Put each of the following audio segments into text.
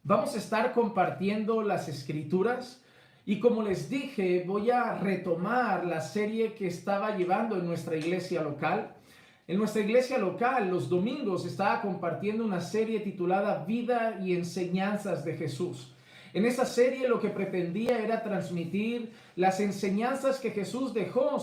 Vamos a estar compartiendo las escrituras y como les dije, voy a retomar la serie que estaba llevando en nuestra iglesia local. En nuestra iglesia local, los domingos, estaba compartiendo una serie titulada Vida y Enseñanzas de Jesús. En esa serie lo que pretendía era transmitir las enseñanzas que Jesús dejó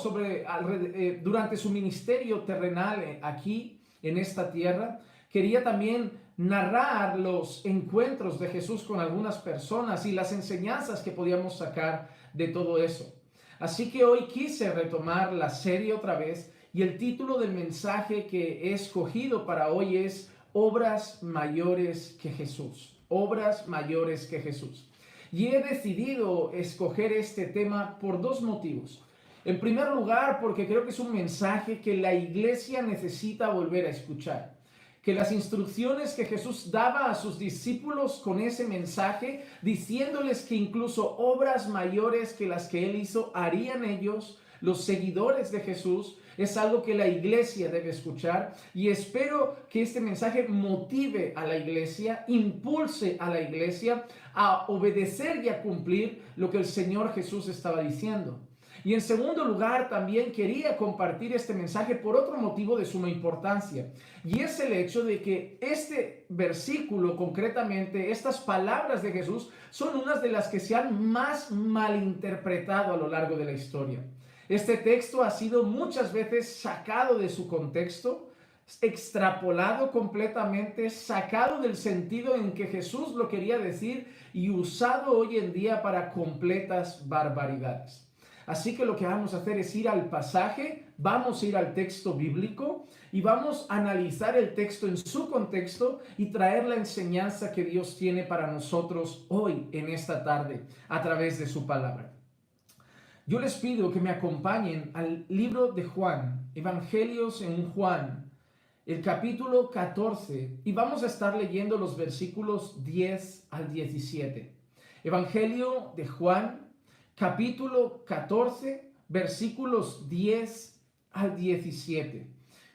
durante su ministerio terrenal aquí en esta tierra. Quería también narrar los encuentros de Jesús con algunas personas y las enseñanzas que podíamos sacar de todo eso. Así que hoy quise retomar la serie otra vez y el título del mensaje que he escogido para hoy es Obras mayores que Jesús. Obras mayores que Jesús. Y he decidido escoger este tema por dos motivos. En primer lugar, porque creo que es un mensaje que la iglesia necesita volver a escuchar. Que las instrucciones que Jesús daba a sus discípulos con ese mensaje, diciéndoles que incluso obras mayores que las que Él hizo harían ellos, los seguidores de Jesús, es algo que la iglesia debe escuchar y espero que este mensaje motive a la iglesia, impulse a la iglesia a obedecer y a cumplir lo que el Señor Jesús estaba diciendo. Y en segundo lugar, también quería compartir este mensaje por otro motivo de suma importancia. Y es el hecho de que este versículo, concretamente, estas palabras de Jesús, son unas de las que se han más malinterpretado a lo largo de la historia. Este texto ha sido muchas veces sacado de su contexto, extrapolado completamente, sacado del sentido en que Jesús lo quería decir y usado hoy en día para completas barbaridades. Así que lo que vamos a hacer es ir al pasaje, vamos a ir al texto bíblico y vamos a analizar el texto en su contexto y traer la enseñanza que Dios tiene para nosotros hoy, en esta tarde, a través de su palabra. Yo les pido que me acompañen al libro de Juan, Evangelios en Juan, el capítulo 14, y vamos a estar leyendo los versículos 10 al 17. Evangelio de Juan, capítulo 14, versículos 10 al 17.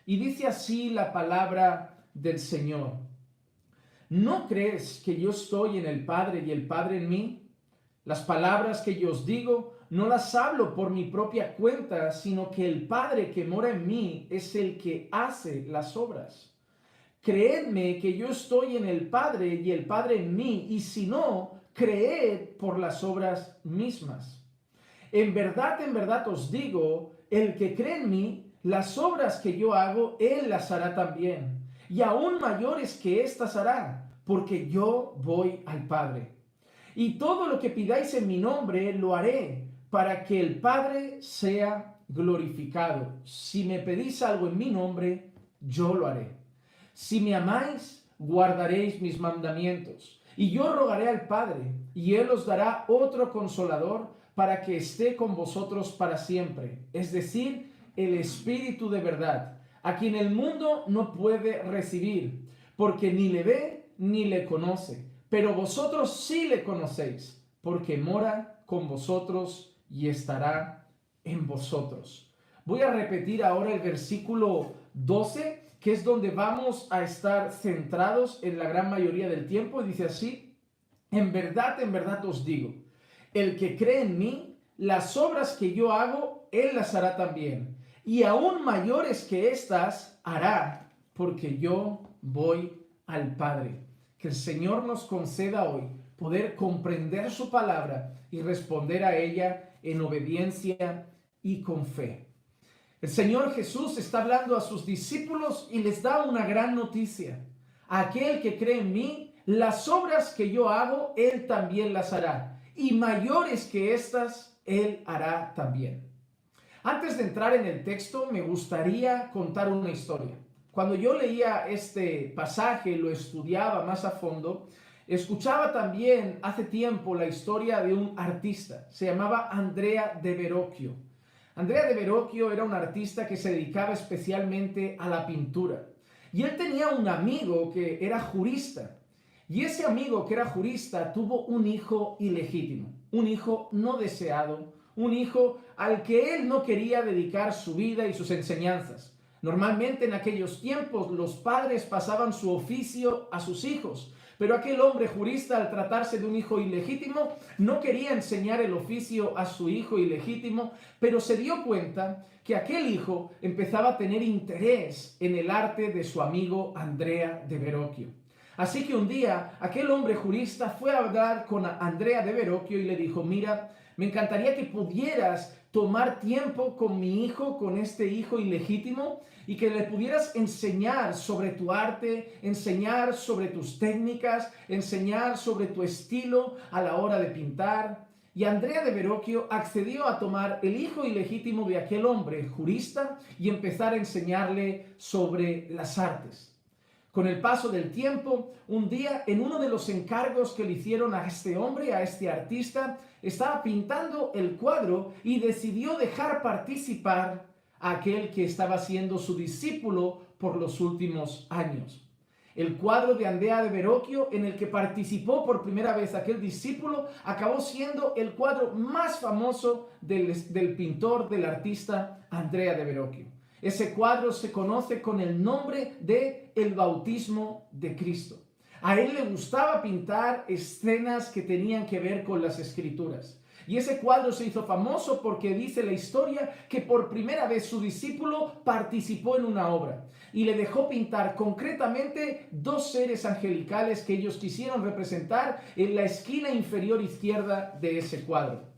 Y dice así la palabra del Señor. ¿No crees que yo estoy en el Padre y el Padre en mí? Las palabras que yo os digo no las hablo por mi propia cuenta, sino que el Padre que mora en mí es el que hace las obras. Creedme que yo estoy en el Padre y el Padre en mí, y si no, creed por las obras mismas. En verdad os digo, el que cree en mí, las obras que yo hago, él las hará también, y aún mayores que éstas hará, porque yo voy al Padre. Y todo lo que pidáis en mi nombre, lo haré, para que el Padre sea glorificado. Si me pedís algo en mi nombre, yo lo haré. Si me amáis, guardaréis mis mandamientos. Y yo rogaré al Padre, y Él os dará otro consolador para que esté con vosotros para siempre. Es decir, el Espíritu de verdad, a quien el mundo no puede recibir, porque ni le ve ni le conoce. Pero vosotros sí le conocéis, porque mora con vosotros y estará en vosotros. Voy a repetir ahora el versículo 12, que es donde vamos a estar centrados en la gran mayoría del tiempo. Dice así: en verdad os digo, el que cree en mí, las obras que yo hago, él las hará también. Y aún mayores que éstas hará, porque yo voy al Padre. Que el Señor nos conceda hoy poder comprender su palabra y responder a ella en obediencia y con fe. El Señor Jesús está hablando a sus discípulos y les da una gran noticia. Aquel que cree en mí, las obras que yo hago, él también las hará. Y mayores que estas, él hará también. Antes de entrar en el texto, me gustaría contar una historia. Cuando yo leía este pasaje, lo estudiaba más a fondo, escuchaba también hace tiempo la historia de un artista. Se llamaba Andrea de Verrocchio. Andrea de Verrocchio era un artista que se dedicaba especialmente a la pintura. Y él tenía un amigo que era jurista. Y ese amigo que era jurista tuvo un hijo ilegítimo, un hijo no deseado, un hijo al que él no quería dedicar su vida y sus enseñanzas. Normalmente en aquellos tiempos los padres pasaban su oficio a sus hijos, Pero aquel hombre jurista, al tratarse de un hijo ilegítimo, no quería enseñar el oficio a su hijo ilegítimo, pero se dio cuenta que aquel hijo empezaba a tener interés en el arte de su amigo Andrea de Verrocchio. Así que un día aquel hombre jurista fue a hablar con Andrea de Verrocchio y le dijo: mira, me encantaría que pudieras tomar tiempo con mi hijo, con este hijo ilegítimo, y que le pudieras enseñar sobre tu arte, enseñar sobre tus técnicas, enseñar sobre tu estilo a la hora de pintar. Y Andrea de Verrocchio accedió a tomar el hijo ilegítimo de aquel hombre jurista y empezar a enseñarle sobre las artes. Con el paso del tiempo, un día, en uno de los encargos que le hicieron a este hombre, a este artista, estaba pintando el cuadro y decidió dejar participar a aquel que estaba siendo su discípulo por los últimos años. El cuadro de Andrea de Verrocchio, en el que participó por primera vez aquel discípulo, acabó siendo el cuadro más famoso del pintor, del artista Andrea de Verrocchio. Ese cuadro se conoce con el nombre de El bautismo de Cristo. A él le gustaba pintar escenas que tenían que ver con las Escrituras. Y ese cuadro se hizo famoso porque dice la historia que por primera vez su discípulo participó en una obra y le dejó pintar concretamente dos seres angelicales que ellos quisieron representar en la esquina inferior izquierda de ese cuadro.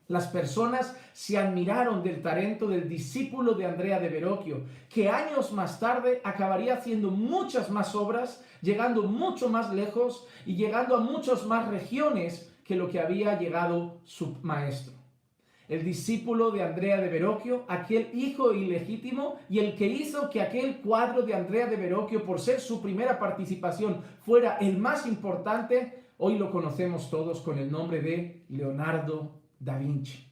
Las personas se admiraron del talento del discípulo de Andrea de Verrocchio, que años más tarde acabaría haciendo muchas más obras, llegando mucho más lejos y llegando a muchas más regiones que lo que había llegado su maestro. El discípulo de Andrea de Verrocchio, aquel hijo ilegítimo y el que hizo que aquel cuadro de Andrea de Verrocchio, por ser su primera participación, fuera el más importante, hoy lo conocemos todos con el nombre de Leonardo da Vinci.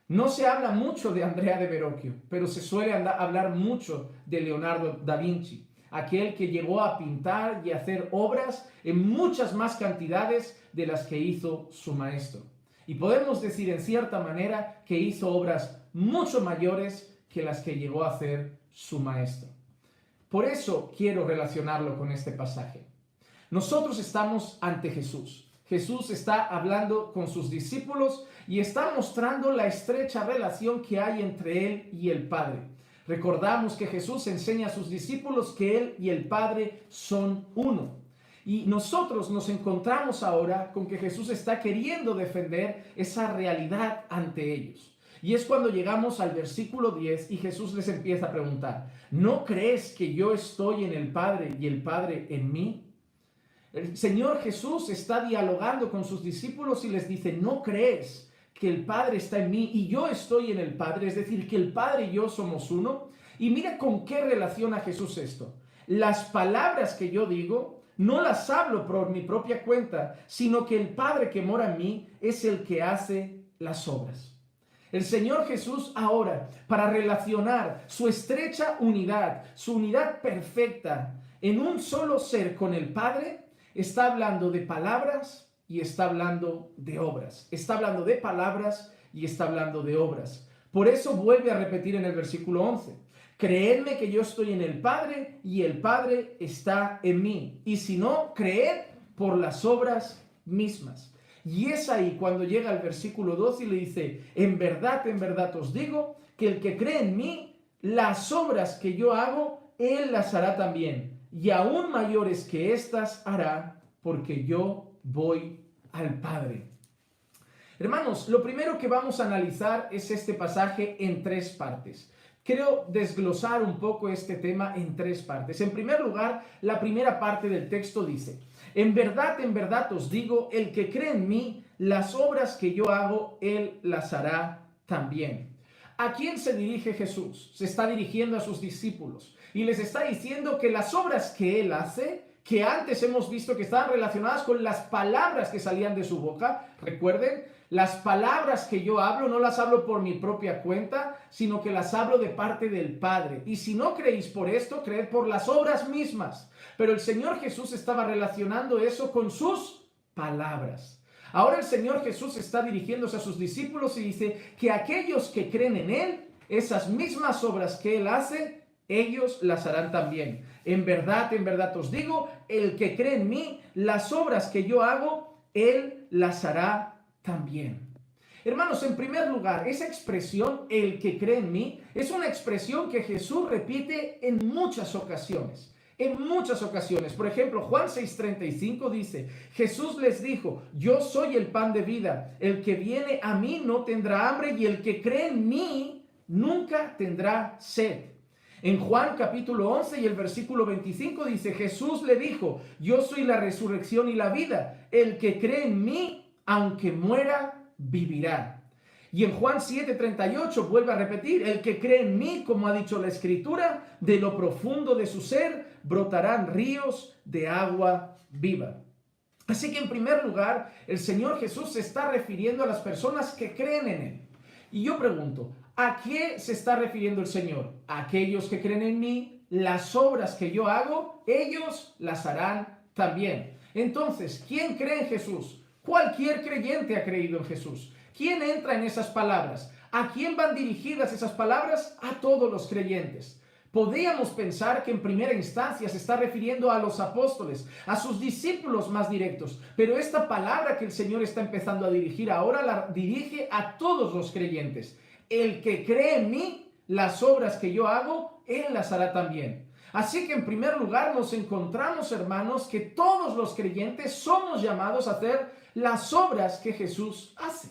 No se habla mucho de Andrea de Verrocchio, pero se suele hablar mucho de Leonardo da Vinci, aquel que llegó a pintar y hacer obras en muchas más cantidades de las que hizo su maestro. Y podemos decir en cierta manera que hizo obras mucho mayores que las que llegó a hacer su maestro. Por eso quiero relacionarlo con este pasaje. Nosotros estamos ante Jesús. Jesús está hablando con sus discípulos y está mostrando la estrecha relación que hay entre Él y el Padre. Recordamos que Jesús enseña a sus discípulos que Él y el Padre son uno. Y nosotros nos encontramos ahora con que Jesús está queriendo defender esa realidad ante ellos. Y es cuando llegamos al versículo 10 y Jesús les empieza a preguntar: ¿no crees que yo estoy en el Padre y el Padre en mí? El Señor Jesús está dialogando con sus discípulos y les dice: ¿no crees que el Padre está en mí y yo estoy en el Padre? Es decir, que el Padre y yo somos uno. Y mira con qué relaciona Jesús esto. Las palabras que yo digo no las hablo por mi propia cuenta, sino que el Padre que mora en mí es el que hace las obras. El Señor Jesús ahora, para relacionar su estrecha unidad, su unidad perfecta en un solo ser con el Padre, está hablando de palabras y está hablando de obras. Está hablando de palabras y está hablando de obras. Por eso vuelve a repetir en el versículo 11: creedme que yo estoy en el Padre y el Padre está en mí. Y si no, creed por las obras mismas. Y es ahí cuando llega el versículo 12 y le dice: en verdad os digo que el que cree en mí, las obras que yo hago, él las hará también. Y aún mayores que éstas hará, porque yo voy al Padre. Hermanos, lo primero que vamos a analizar es este pasaje en tres partes. Quiero desglosar un poco este tema en tres partes. En primer lugar, la primera parte del texto dice: en verdad os digo, el que cree en mí, las obras que yo hago, él las hará también. ¿A quién se dirige Jesús? Se está dirigiendo a sus discípulos y les está diciendo que las obras que Él hace, que antes hemos visto que estaban relacionadas con las palabras que salían de su boca, recuerden, las palabras que yo hablo no las hablo por mi propia cuenta, sino que las hablo de parte del Padre. Y si no creéis por esto, creed por las obras mismas. Pero el Señor Jesús estaba relacionando eso con sus palabras. Ahora el Señor Jesús está dirigiéndose a sus discípulos y dice que aquellos que creen en Él, esas mismas obras que Él hace, ellos las harán también. En verdad os digo, el que cree en mí, las obras que yo hago, él las hará también. Hermanos, en primer lugar, esa expresión, el que cree en mí, es una expresión que Jesús repite en muchas ocasiones. En muchas ocasiones. Por ejemplo, Juan 6:35 dice, Jesús les dijo, yo soy el pan de vida. El que viene a mí no tendrá hambre y el que cree en mí nunca tendrá sed. En Juan capítulo 11 y el versículo 25 dice, Jesús le dijo, yo soy la resurrección y la vida. El que cree en mí, aunque muera, vivirá. Y en Juan 7:38 vuelve a repetir, el que cree en mí, como ha dicho la Escritura, de lo profundo de su ser brotarán ríos de agua viva. Así que en primer lugar, el Señor Jesús se está refiriendo a las personas que creen en Él. Y yo pregunto, ¿a qué se está refiriendo el Señor? A aquellos que creen en mí, las obras que yo hago, ellos las harán también. Entonces, ¿quién cree en Jesús? Cualquier creyente ha creído en Jesús. ¿Quién entra en esas palabras? ¿A quién van dirigidas esas palabras? A todos los creyentes. Podríamos pensar que en primera instancia se está refiriendo a los apóstoles, a sus discípulos más directos, pero esta palabra que el Señor está empezando a dirigir ahora la dirige a todos los creyentes. El que cree en mí, las obras que yo hago, él las hará también. Así que en primer lugar nos encontramos, hermanos, que todos los creyentes somos llamados a hacer las obras que Jesús hace.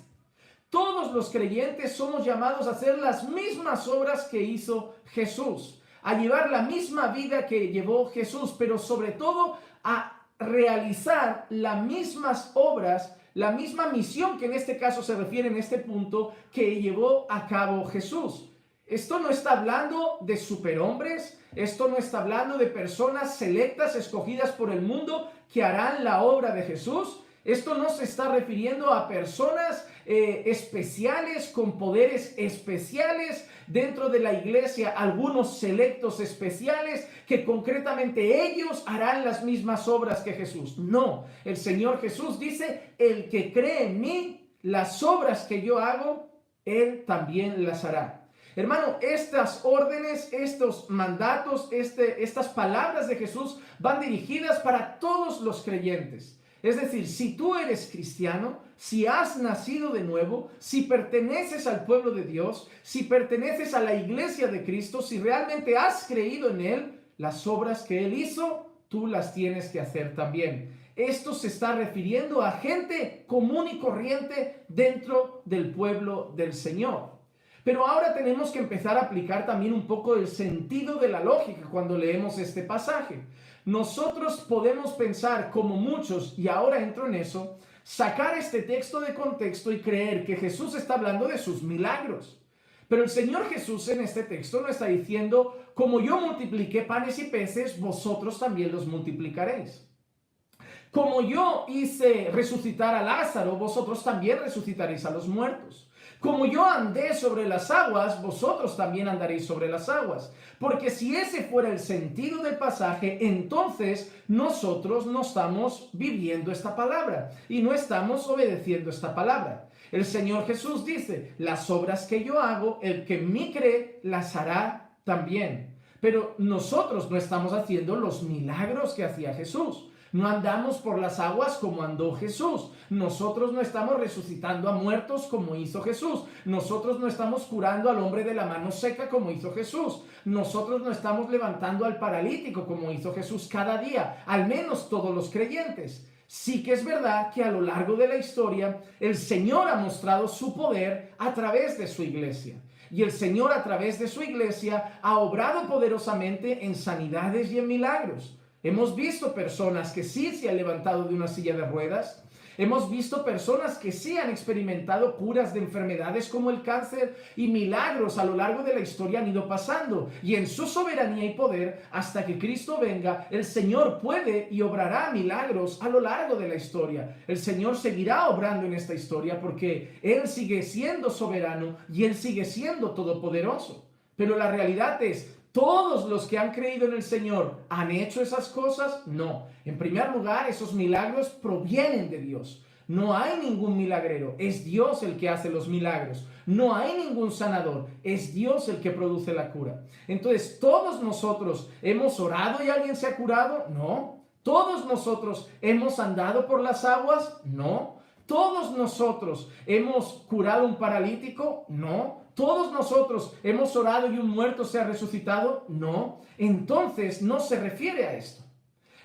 Todos los creyentes somos llamados a hacer las mismas obras que hizo Jesús, a llevar la misma vida que llevó Jesús, pero sobre todo a realizar las mismas obras, la misma misión que en este caso se refiere en este punto que llevó a cabo Jesús. Esto no está hablando de superhombres, esto no está hablando de personas selectas, escogidas por el mundo que harán la obra de Jesús. Esto no se está refiriendo a personas especiales, con poderes especiales dentro de la iglesia, algunos selectos especiales que concretamente ellos harán las mismas obras que Jesús. No, el Señor Jesús dice, el que cree en mí, las obras que yo hago, él también las hará. Hermano, estas órdenes, estos mandatos, estas palabras de Jesús van dirigidas para todos los creyentes. Es decir, si tú eres cristiano, si has nacido de nuevo, si perteneces al pueblo de Dios, si perteneces a la iglesia de Cristo, si realmente has creído en Él, las obras que Él hizo, tú las tienes que hacer también. Esto se está refiriendo a gente común y corriente dentro del pueblo del Señor. Pero ahora tenemos que empezar a aplicar también un poco el sentido de la lógica cuando leemos este pasaje. Nosotros podemos pensar, como muchos, y ahora entro en eso, sacar este texto de contexto y creer que Jesús está hablando de sus milagros. Pero el Señor Jesús en este texto no está diciendo, como yo multipliqué panes y peces, vosotros también los multiplicaréis. Como yo hice resucitar a Lázaro, vosotros también resucitaréis a los muertos. Como yo andé sobre las aguas, vosotros también andaréis sobre las aguas. Porque si ese fuera el sentido del pasaje, entonces nosotros no estamos viviendo esta palabra y no estamos obedeciendo esta palabra. El Señor Jesús dice, las obras que yo hago, el que en mí cree, las hará también. Pero nosotros no estamos haciendo los milagros que hacía Jesús. No andamos por las aguas como andó Jesús. Nosotros no estamos resucitando a muertos como hizo Jesús. Nosotros no estamos curando al hombre de la mano seca como hizo Jesús. Nosotros no estamos levantando al paralítico como hizo Jesús cada día, al menos todos los creyentes. Sí que es verdad que a lo largo de la historia el Señor ha mostrado su poder a través de su iglesia. Y el Señor a través de su iglesia ha obrado poderosamente en sanidades y en milagros. Hemos visto personas que sí se han levantado de una silla de ruedas. Hemos visto personas que sí han experimentado curas de enfermedades como el cáncer, y milagros a lo largo de la historia han ido pasando. Y en su soberanía y poder, hasta que Cristo venga, el Señor puede y obrará milagros a lo largo de la historia. El Señor seguirá obrando en esta historia porque Él sigue siendo soberano y Él sigue siendo todopoderoso. Pero la realidad es, ¿todos los que han creído en el Señor han hecho esas cosas? No. En primer lugar, esos milagros provienen de Dios. No hay ningún milagrero, es Dios el que hace los milagros. No hay ningún sanador, es Dios el que produce la cura. Entonces, ¿todos nosotros hemos orado y alguien se ha curado? No. ¿Todos nosotros hemos andado por las aguas? No. ¿Todos nosotros hemos curado un paralítico? No. ¿Todos nosotros hemos orado y un muerto se ha resucitado? No. Entonces, no se refiere a esto.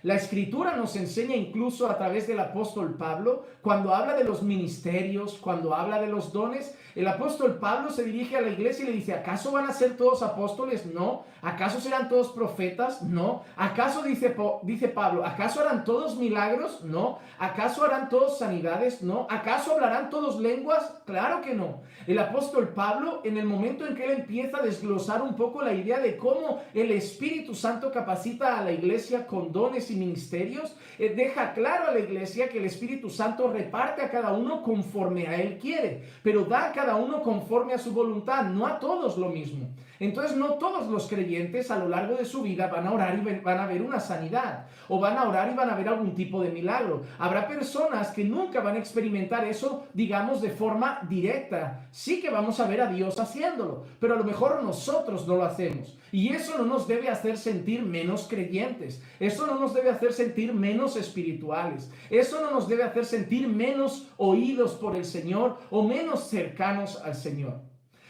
La Escritura nos enseña incluso a través del apóstol Pablo, cuando habla de los ministerios, cuando habla de los dones, el apóstol Pablo se dirige a la iglesia y le dice, ¿acaso van a ser todos apóstoles? No. ¿Acaso serán todos profetas? No. ¿Acaso, dice Pablo, ¿acaso harán todos milagros? No. ¿Acaso harán todos sanidades? No. ¿Acaso hablarán todos lenguas? Claro que no. El apóstol Pablo, en el momento en que él empieza a desglosar un poco la idea de cómo el Espíritu Santo capacita a la iglesia con dones y ministerios, deja claro a la iglesia que el Espíritu Santo reparte a cada uno conforme a él quiere, pero da a cada uno conforme a su voluntad, no a todos lo mismo. Entonces no todos los creyentes a lo largo de su vida van a orar y van a ver una sanidad, o van a orar y van a ver algún tipo de milagro. Habrá personas que nunca van a experimentar eso, digamos, de forma directa. Sí que vamos a ver a Dios haciéndolo, pero a lo mejor nosotros no lo hacemos. Y eso no nos debe hacer sentir menos creyentes. Eso no nos debe hacer sentir menos espirituales. Eso no nos debe hacer sentir menos oídos por el Señor o menos cercanos al Señor.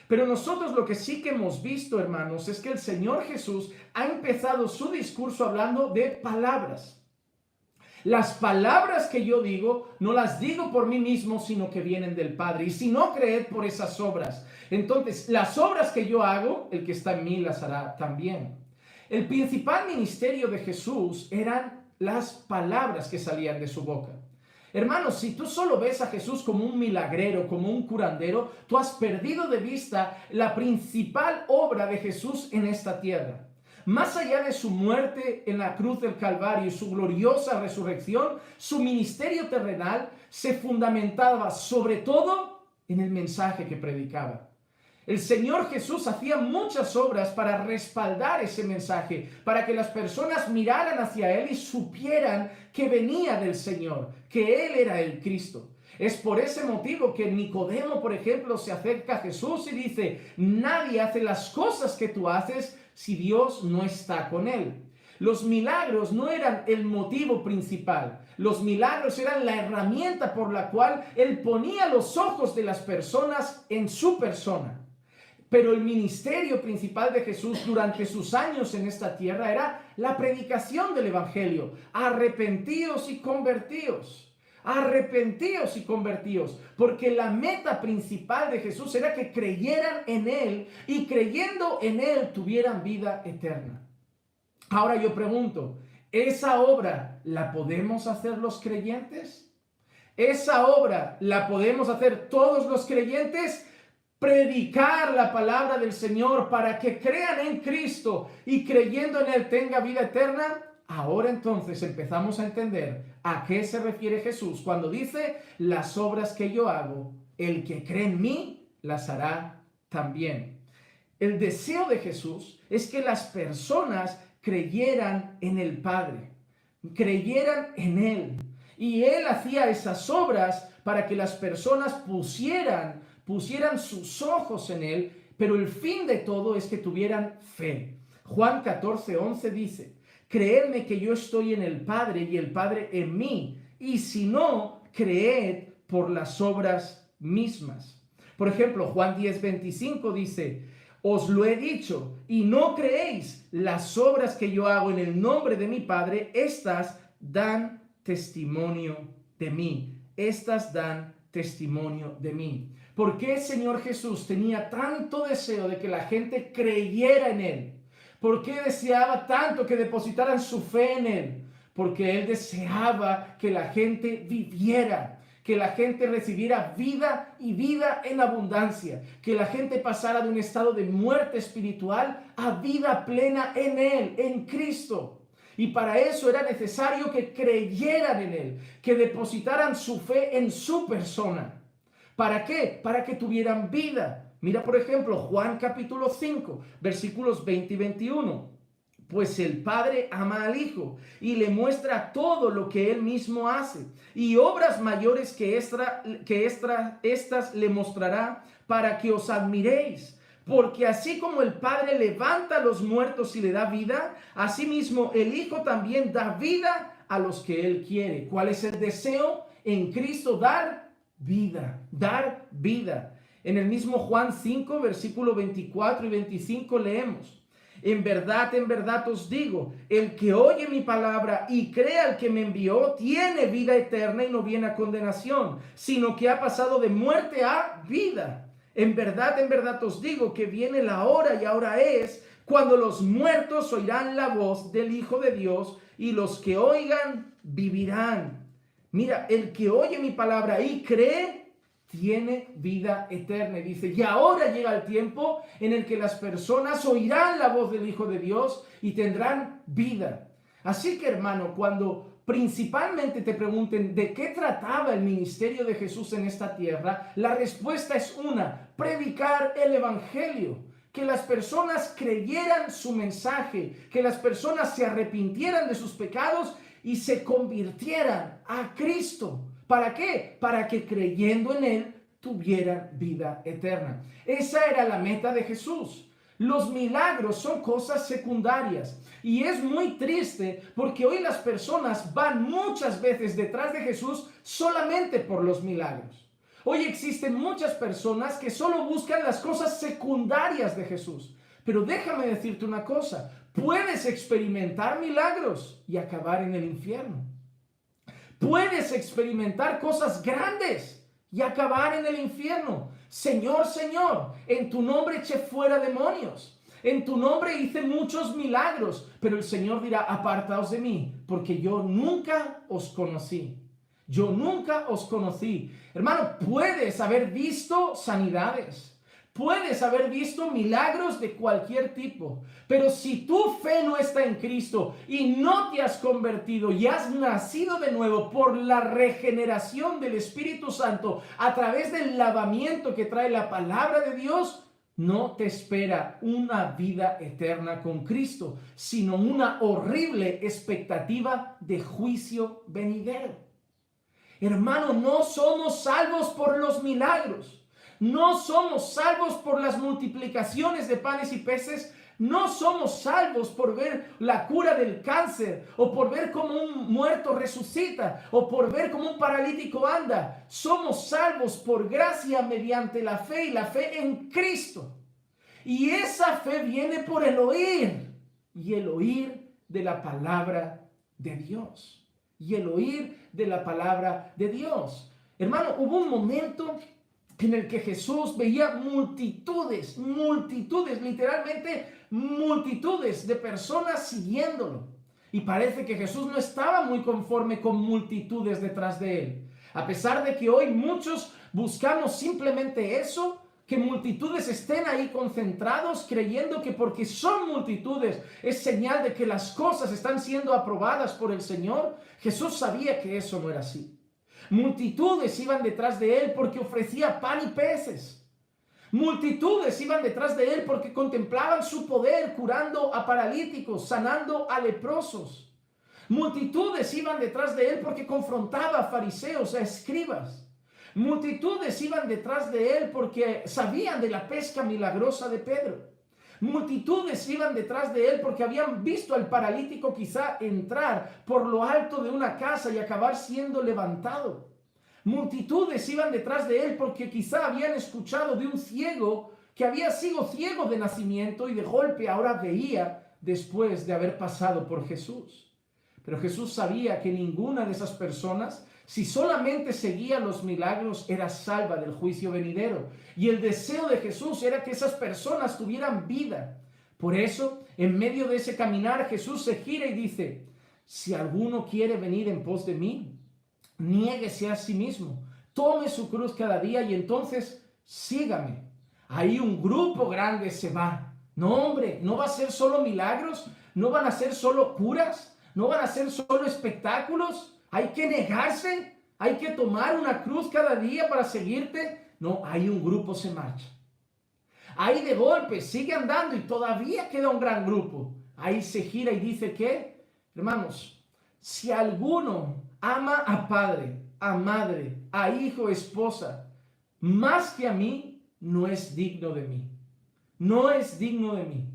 Pero nosotros lo que sí que hemos visto, hermanos, es que el Señor Jesús ha empezado su discurso hablando de palabras. Las palabras que yo digo, no las digo por mí mismo, sino que vienen del Padre. Y si no, creed por esas obras. Entonces, las obras que yo hago, el que está en mí las hará también. El principal ministerio de Jesús eran las palabras que salían de su boca. Hermanos, si tú solo ves a Jesús como un milagrero, como un curandero, tú has perdido de vista la principal obra de Jesús en esta tierra. Más allá de su muerte en la cruz del Calvario y su gloriosa resurrección, su ministerio terrenal se fundamentaba sobre todo en el mensaje que predicaba. El Señor Jesús hacía muchas obras para respaldar ese mensaje, para que las personas miraran hacia Él y supieran que venía del Señor, que Él era el Cristo. Es por ese motivo que Nicodemo, por ejemplo, se acerca a Jesús y dice, nadie hace las cosas que tú haces si Dios no está con él. Los milagros no eran el motivo principal. Los milagros eran la herramienta por la cual Él ponía los ojos de las personas en su persona. Pero el ministerio principal de Jesús durante sus años en esta tierra era la predicación del Evangelio. Arrepentíos y convertíos. Arrepentíos y convertíos, porque la meta principal de Jesús era que creyeran en Él y creyendo en Él tuvieran vida eterna. Ahora yo pregunto, ¿esa obra la podemos hacer los creyentes? ¿Esa obra la podemos hacer todos los creyentes? Predicar la palabra del Señor para que crean en Cristo y creyendo en Él tenga vida eterna. Ahora entonces empezamos a entender a qué se refiere Jesús cuando dice, las obras que yo hago, el que cree en mí, las hará también. El deseo de Jesús es que las personas creyeran en el Padre, creyeran en Él. Y Él hacía esas obras para que las personas pusieran sus ojos en Él, pero el fin de todo es que tuvieran fe. Juan 14:11 dice, creedme que yo estoy en el Padre y el Padre en mí, y si no, creed por las obras mismas. Por ejemplo, Juan 10:25 dice, os lo he dicho y no creéis, las obras que yo hago en el nombre de mi Padre, estas dan testimonio de mí. Estas dan testimonio de mí. ¿Por qué el Señor Jesús tenía tanto deseo de que la gente creyera en Él? ¿Por qué deseaba tanto que depositaran su fe en Él? Porque Él deseaba que la gente viviera, que la gente recibiera vida y vida en abundancia, que la gente pasara de un estado de muerte espiritual a vida plena en Él, en Cristo. Y para eso era necesario que creyeran en Él, que depositaran su fe en su persona. ¿Para qué? Para que tuvieran vida. Mira, por ejemplo, Juan capítulo 5, versículos 20 y 21. Pues el Padre ama al Hijo y le muestra todo lo que Él mismo hace. Y obras mayores que estas le mostrará para que os admiréis. Porque así como el Padre levanta a los muertos y le da vida, asimismo el Hijo también da vida a los que Él quiere. ¿Cuál es el deseo? En Cristo dar vida, dar vida. En el mismo Juan 5, versículo 24 y 25 leemos: en verdad os digo, el que oye mi palabra y cree al que me envió, tiene vida eterna y no viene a condenación, sino que ha pasado de muerte a vida. En verdad os digo que viene la hora, y ahora es, cuando los muertos oirán la voz del Hijo de Dios, y los que oigan vivirán. Mira, el que oye mi palabra y cree, tiene vida eterna. Y dice, y ahora llega el tiempo en el que las personas oirán la voz del Hijo de Dios y tendrán vida. Así que, hermano, cuando principalmente te pregunten de qué trataba el ministerio de Jesús en esta tierra, la respuesta es una: predicar el evangelio. Que las personas creyeran su mensaje, que las personas se arrepintieran de sus pecados y se convirtieran a Cristo. ¿Para qué? Para que creyendo en Él tuvieran vida eterna. Esa era la meta de Jesús. Los milagros son cosas secundarias y es muy triste porque hoy las personas van muchas veces detrás de Jesús solamente por los milagros. Hoy existen muchas personas que solo buscan las cosas secundarias de Jesús. Pero déjame decirte una cosa: puedes experimentar milagros y acabar en el infierno. Puedes experimentar cosas grandes y acabar en el infierno. Señor, Señor, en tu nombre eché fuera demonios. En tu nombre hice muchos milagros. Pero el Señor dirá: apartaos de mí, porque yo nunca os conocí. Yo nunca os conocí. Hermano, puedes haber visto sanidades. Puedes haber visto milagros de cualquier tipo, pero si tu fe no está en Cristo y no te has convertido y has nacido de nuevo por la regeneración del Espíritu Santo a través del lavamiento que trae la palabra de Dios, no te espera una vida eterna con Cristo, sino una horrible expectativa de juicio venidero. Hermano, no somos salvos por los milagros. No somos salvos por las multiplicaciones de panes y peces. No somos salvos por ver la cura del cáncer, o por ver cómo un muerto resucita, o por ver cómo un paralítico anda. Somos salvos por gracia mediante la fe, y la fe en Cristo. Y esa fe viene por el oír, y el oír de la palabra de Dios. Y el oír de la palabra de Dios. Hermano, hubo un momento en el que Jesús veía multitudes, literalmente multitudes de personas siguiéndolo. Y parece que Jesús no estaba muy conforme con multitudes detrás de él. A pesar de que hoy muchos buscamos simplemente eso, que multitudes estén ahí concentrados creyendo que porque son multitudes es señal de que las cosas están siendo aprobadas por el Señor. Jesús sabía que eso no era así. Multitudes iban detrás de él porque ofrecía pan y peces. Multitudes iban detrás de él porque contemplaban su poder curando a paralíticos, sanando a leprosos. Multitudes iban detrás de él porque confrontaba a fariseos, a escribas. Multitudes iban detrás de él porque sabían de la pesca milagrosa de Pedro. Multitudes iban detrás de él porque habían visto al paralítico quizá entrar por lo alto de una casa y acabar siendo levantado. Multitudes iban detrás de él porque quizá habían escuchado de un ciego que había sido ciego de nacimiento y de golpe ahora veía después de haber pasado por Jesús. Pero Jesús sabía que ninguna de esas personas, si solamente seguía los milagros, era salva del juicio venidero. Y el deseo de Jesús era que esas personas tuvieran vida. Por eso, en medio de ese caminar, Jesús se gira y dice: si alguno quiere venir en pos de mí, niéguese a sí mismo, tome su cruz cada día y entonces sígame. Ahí un grupo grande se va. No, hombre, no va a ser solo milagros, no van a ser solo curas, no van a ser solo espectáculos. Hay que negarse, hay que tomar una cruz cada día para seguirte. No, ahí un grupo se marcha. Ahí de golpe sigue andando y todavía queda un gran grupo. ahí se gira y dice que, hermanos, si alguno ama a padre, a madre, a hijo, esposa, más que a mí, no es digno de mí. No es digno de mí.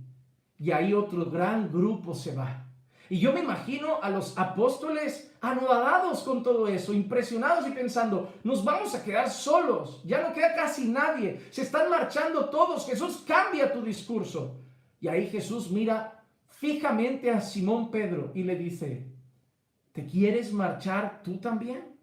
Y ahí otro gran grupo se va. Y yo me imagino a los apóstoles anonadados con todo eso, impresionados y pensando, nos vamos a quedar solos, ya no queda casi nadie, se están marchando todos, Jesús, cambia tu discurso. Y ahí Jesús mira fijamente a Simón Pedro y le dice, ¿te quieres marchar tú también?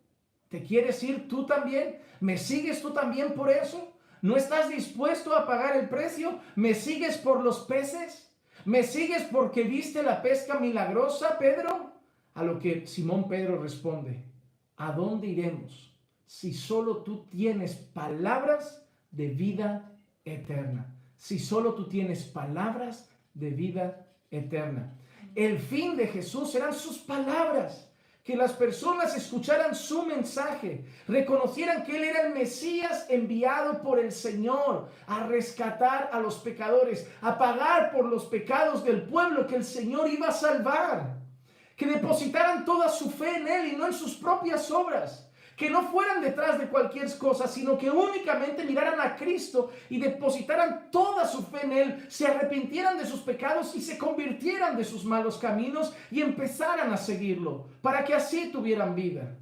¿Te quieres ir tú también? ¿Me sigues tú también por eso? ¿No estás dispuesto a pagar el precio? ¿Me sigues por los peces? ¿Me sigues porque viste la pesca milagrosa, Pedro? A lo que Simón Pedro responde, ¿a dónde iremos si solo tú tienes palabras de vida eterna? Si solo tú tienes palabras de vida eterna. El fin de Jesús eran sus palabras. Que las personas escucharan su mensaje, reconocieran que Él era el Mesías enviado por el Señor a rescatar a los pecadores, a pagar por los pecados del pueblo que el Señor iba a salvar. Que depositaran toda su fe en Él y no en sus propias obras. Que no fueran detrás de cualquier cosa, sino que únicamente miraran a Cristo y depositaran toda su fe en Él, se arrepintieran de sus pecados y se convirtieran de sus malos caminos y empezaran a seguirlo, para que así tuvieran vida.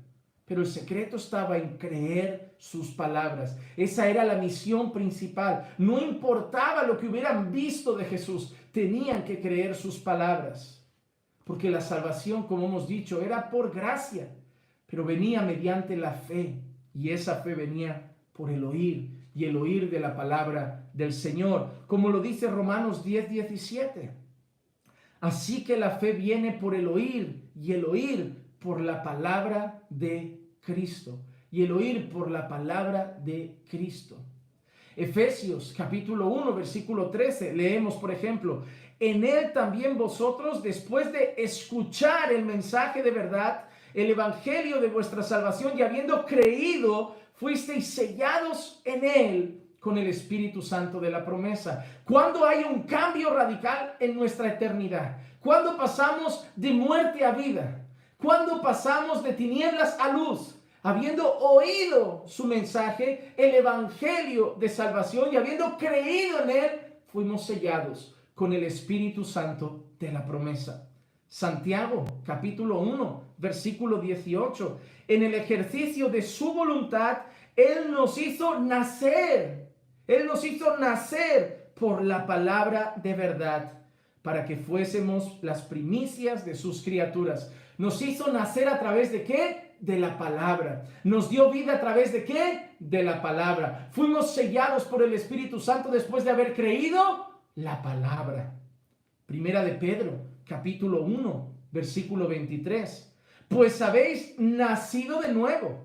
Pero el secreto estaba en creer sus palabras. Esa era la misión principal. No importaba lo que hubieran visto de Jesús, tenían que creer sus palabras. Porque la salvación, como hemos dicho, era por gracia. Pero venía mediante la fe, y esa fe venía por el oír, y el oír de la palabra del Señor, como lo dice Romanos 10:17. Así que la fe viene por el oír, y el oír por la palabra de Cristo, y el oír por la palabra de Cristo. Efesios capítulo 1, versículo 13, leemos, por ejemplo, en él también vosotros, después de escuchar el mensaje de verdad, el evangelio de vuestra salvación, y habiendo creído, fuisteis sellados en él con el Espíritu Santo de la promesa. Cuando hay un cambio radical en nuestra eternidad, cuando pasamos de muerte a vida, cuando pasamos de tinieblas a luz, habiendo oído su mensaje, el evangelio de salvación, y habiendo creído en él, fuimos sellados con el Espíritu Santo de la promesa. Santiago, capítulo 1, versículo 18. En el ejercicio de su voluntad, Él nos hizo nacer. Él nos hizo nacer por la palabra de verdad, para que fuésemos las primicias de sus criaturas. Nos hizo nacer a través de ¿qué? De la palabra. Nos dio vida a través de ¿qué? De la palabra. Fuimos sellados por el Espíritu Santo después de haber creído la palabra. Primera de Pedro, capítulo 1, versículo 23. Pues habéis nacido de nuevo.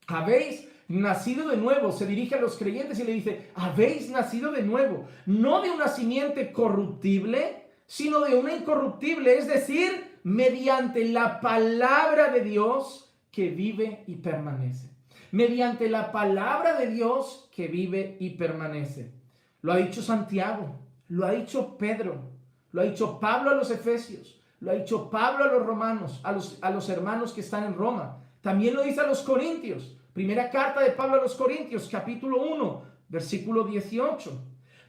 Habéis nacido de nuevo. Se dirige a los creyentes y le dice, habéis nacido de nuevo. No de una simiente corruptible, sino de una incorruptible. Es decir, mediante la palabra de Dios que vive y permanece. Mediante la palabra de Dios que vive y permanece. Lo ha dicho Santiago. Lo ha dicho Pedro. Lo ha dicho Pablo a los Efesios, lo ha dicho Pablo a los romanos, a los hermanos que están en Roma. También lo dice a los Corintios. Primera carta de Pablo a los Corintios, capítulo 1, versículo 18.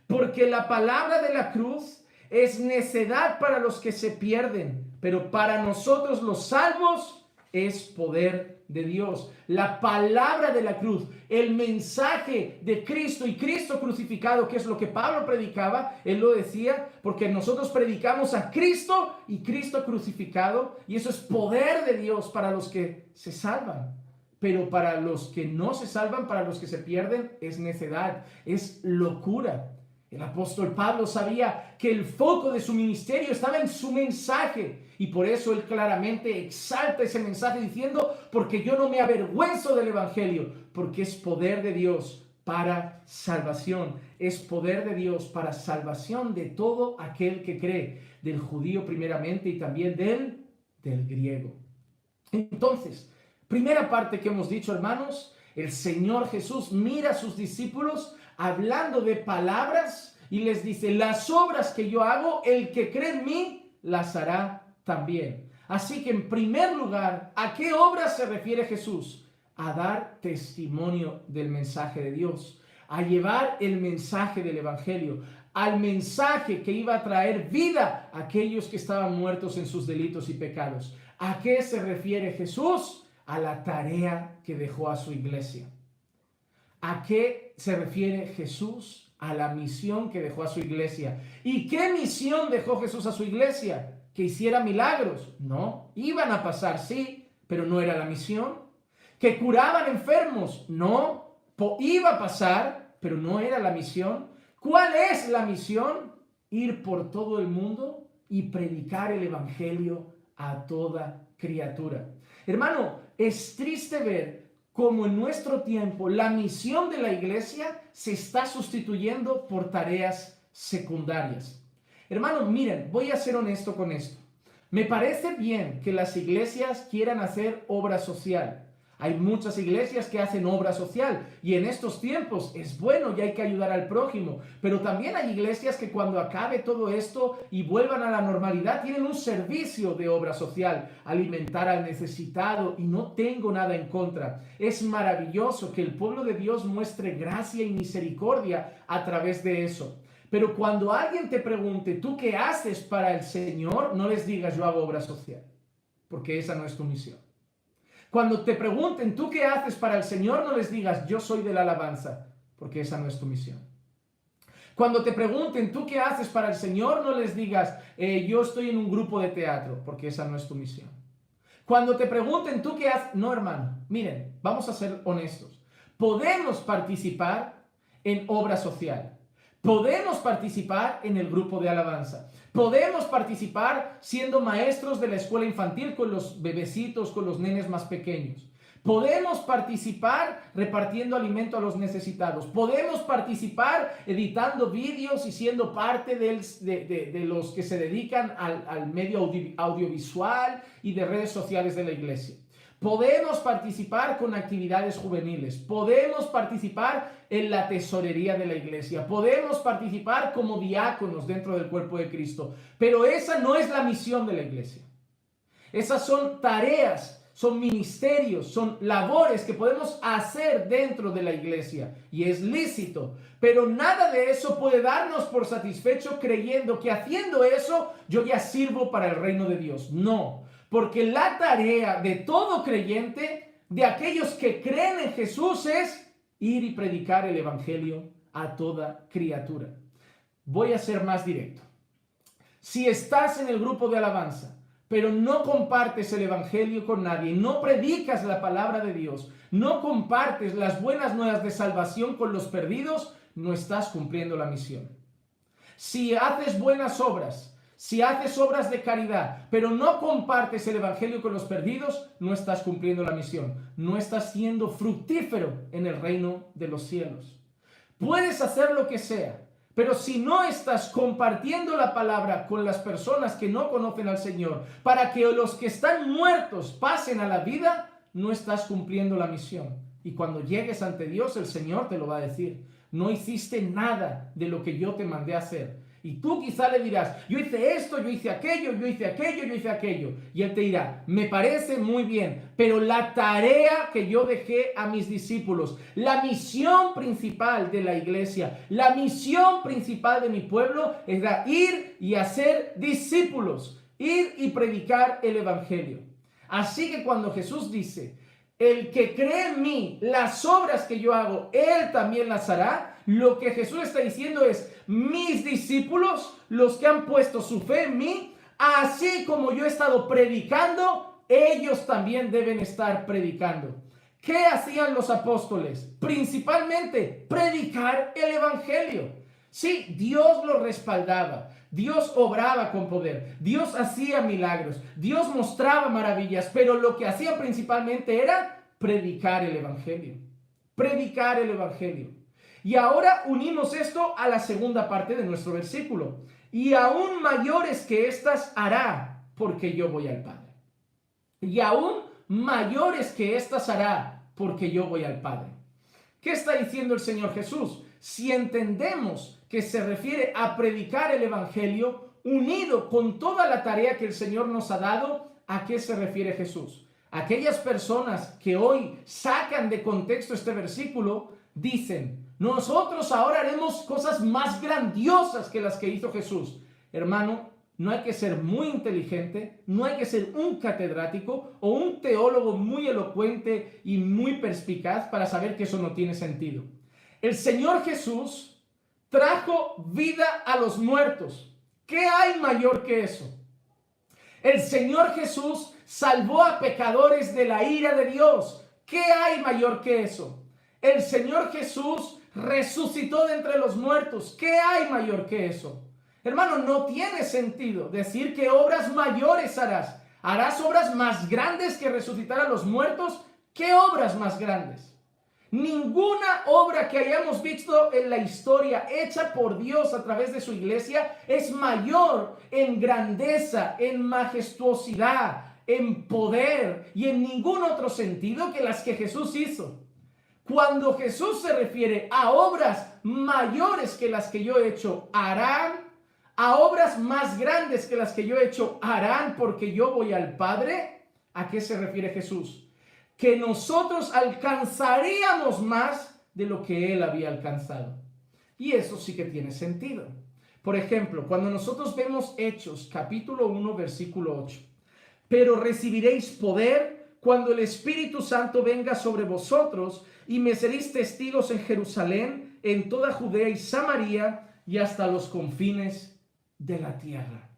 Porque la palabra de la cruz es necedad para los que se pierden, pero para nosotros los salvos es poder de Dios. La palabra de la cruz, el mensaje de Cristo y Cristo crucificado, que es lo que Pablo predicaba, él lo decía, porque nosotros predicamos a Cristo y Cristo crucificado, y eso es poder de Dios para los que se salvan. Pero para los que no se salvan, para los que se pierden, es necedad, es locura. El apóstol Pablo sabía que el foco de su ministerio estaba en su mensaje, y por eso él claramente exalta ese mensaje diciendo, porque yo no me avergüenzo del evangelio, porque es poder de Dios para salvación, es poder de Dios para salvación de todo aquel que cree, del judío primeramente y también del griego. Entonces, primera parte que hemos dicho, hermanos, el Señor Jesús mira a sus discípulos hablando de palabras y les dice, las obras que yo hago, el que cree en mí, las hará también. Así que en primer lugar, ¿a qué obras se refiere Jesús? A dar testimonio del mensaje de Dios, a llevar el mensaje del Evangelio, al mensaje que iba a traer vida a aquellos que estaban muertos en sus delitos y pecados. ¿A qué se refiere Jesús? A la tarea que dejó a su iglesia. ¿A qué se refiere Jesús? A la misión que dejó a su iglesia. ¿Y qué misión dejó Jesús a su iglesia? ¿Que hiciera milagros? No, iban a pasar, sí, pero no era la misión. ¿Que curaban enfermos? No, iba a pasar, pero no era la misión. ¿Cuál es la misión? Ir por todo el mundo y predicar el evangelio a toda criatura. Hermano, es triste ver cómo en nuestro tiempo la misión de la iglesia se está sustituyendo por tareas secundarias. Hermano, miren, voy a ser honesto con esto. Me parece bien que las iglesias quieran hacer obra social. Hay muchas iglesias que hacen obra social y en estos tiempos es bueno y hay que ayudar al prójimo. Pero también hay iglesias que cuando acabe todo esto y vuelvan a la normalidad tienen un servicio de obra social, alimentar al necesitado, y no tengo nada en contra. Es maravilloso que el pueblo de Dios muestre gracia y misericordia a través de eso. Pero cuando alguien te pregunte, ¿tú qué haces para el Señor? No les digas, yo hago obra social, porque esa no es tu misión. Cuando te pregunten, ¿tú qué haces para el Señor? No les digas, yo soy de la alabanza, porque esa no es tu misión. Cuando te pregunten, ¿tú qué haces para el Señor? No les digas, yo estoy en un grupo de teatro, porque esa no es tu misión. Cuando te pregunten, ¿tú qué haces? No, hermano, miren, vamos a ser honestos. Podemos participar en obra social. Podemos participar en el grupo de alabanza. Podemos participar siendo maestros de la escuela infantil con los bebecitos, con los nenes más pequeños. Podemos participar repartiendo alimento a los necesitados. Podemos participar editando vídeos y siendo parte de los que se dedican al medio audiovisual y de redes sociales de la iglesia. Podemos participar con actividades juveniles, podemos participar en la tesorería de la iglesia, podemos participar como diáconos dentro del cuerpo de Cristo, pero esa no es la misión de la iglesia. Esas son tareas, son ministerios, son labores que podemos hacer dentro de la iglesia y es lícito, pero nada de eso puede darnos por satisfecho creyendo que haciendo eso yo ya sirvo para el reino de Dios. No. Porque la tarea de todo creyente, de aquellos que creen en Jesús, es ir y predicar el evangelio a toda criatura. Voy a ser más directo. Si estás en el grupo de alabanza, pero no compartes el evangelio con nadie, no predicas la palabra de Dios, no compartes las buenas nuevas de salvación con los perdidos, no estás cumpliendo la misión. Si haces buenas obras, si haces obras de caridad, pero no compartes el evangelio con los perdidos, no estás cumpliendo la misión. No estás siendo fructífero en el reino de los cielos. Puedes hacer lo que sea, pero si no estás compartiendo la palabra con las personas que no conocen al Señor, para que los que están muertos pasen a la vida, no estás cumpliendo la misión. Y cuando llegues ante Dios, el Señor te lo va a decir. No hiciste nada de lo que yo te mandé a hacer. Y tú quizá le dirás, yo hice esto, yo hice aquello, yo hice aquello, yo hice aquello. Y él te dirá, me parece muy bien, pero la tarea que yo dejé a mis discípulos, la misión principal de la iglesia, la misión principal de mi pueblo, era ir y hacer discípulos, ir y predicar el evangelio. Así que cuando Jesús dice, el que cree en mí, las obras que yo hago, él también las hará. Lo que Jesús está diciendo es, mis discípulos, los que han puesto su fe en mí, así como yo he estado predicando, ellos también deben estar predicando. ¿Qué hacían los apóstoles? Principalmente, predicar el evangelio. Sí, Dios lo respaldaba. Dios obraba con poder, Dios hacía milagros, Dios mostraba maravillas, pero lo que hacían principalmente era predicar el evangelio. Predicar el evangelio. Y ahora unimos esto a la segunda parte de nuestro versículo. Y aún mayores que estas hará, porque yo voy al Padre. Y aún mayores que estas hará, porque yo voy al Padre. ¿Qué está diciendo el Señor Jesús? Si entendemos que se refiere a predicar el evangelio, unido con toda la tarea que el Señor nos ha dado. ¿A qué se refiere Jesús? Aquellas personas que hoy sacan de contexto este versículo dicen: nosotros ahora haremos cosas más grandiosas que las que hizo Jesús. Hermano, no hay que ser muy inteligente, no hay que ser un catedrático o un teólogo muy elocuente y muy perspicaz para saber que eso no tiene sentido. El Señor Jesús trajo vida a los muertos. ¿Qué hay mayor que eso? El Señor Jesús salvó a pecadores de la ira de Dios. ¿Qué hay mayor que eso? El Señor Jesús resucitó de entre los muertos. ¿Qué hay mayor que eso? Hermano, no tiene sentido decir que obras mayores harás. ¿Harás obras más grandes que resucitar a los muertos? ¿Qué obras más grandes? Ninguna obra que hayamos visto en la historia hecha por Dios a través de su iglesia es mayor en grandeza, en majestuosidad, en poder y en ningún otro sentido que las que Jesús hizo. Cuando Jesús se refiere a obras mayores que las que yo he hecho, harán, a obras más grandes que las que yo he hecho, harán porque yo voy al Padre, ¿a qué se refiere Jesús? Que nosotros alcanzaríamos más de lo que Él había alcanzado. Y eso sí que tiene sentido. Por ejemplo, cuando nosotros vemos Hechos, capítulo 1, versículo 8. Pero recibiréis poder cuando el Espíritu Santo venga sobre vosotros y me seréis testigos en Jerusalén, en toda Judea y Samaria y hasta los confines de la tierra.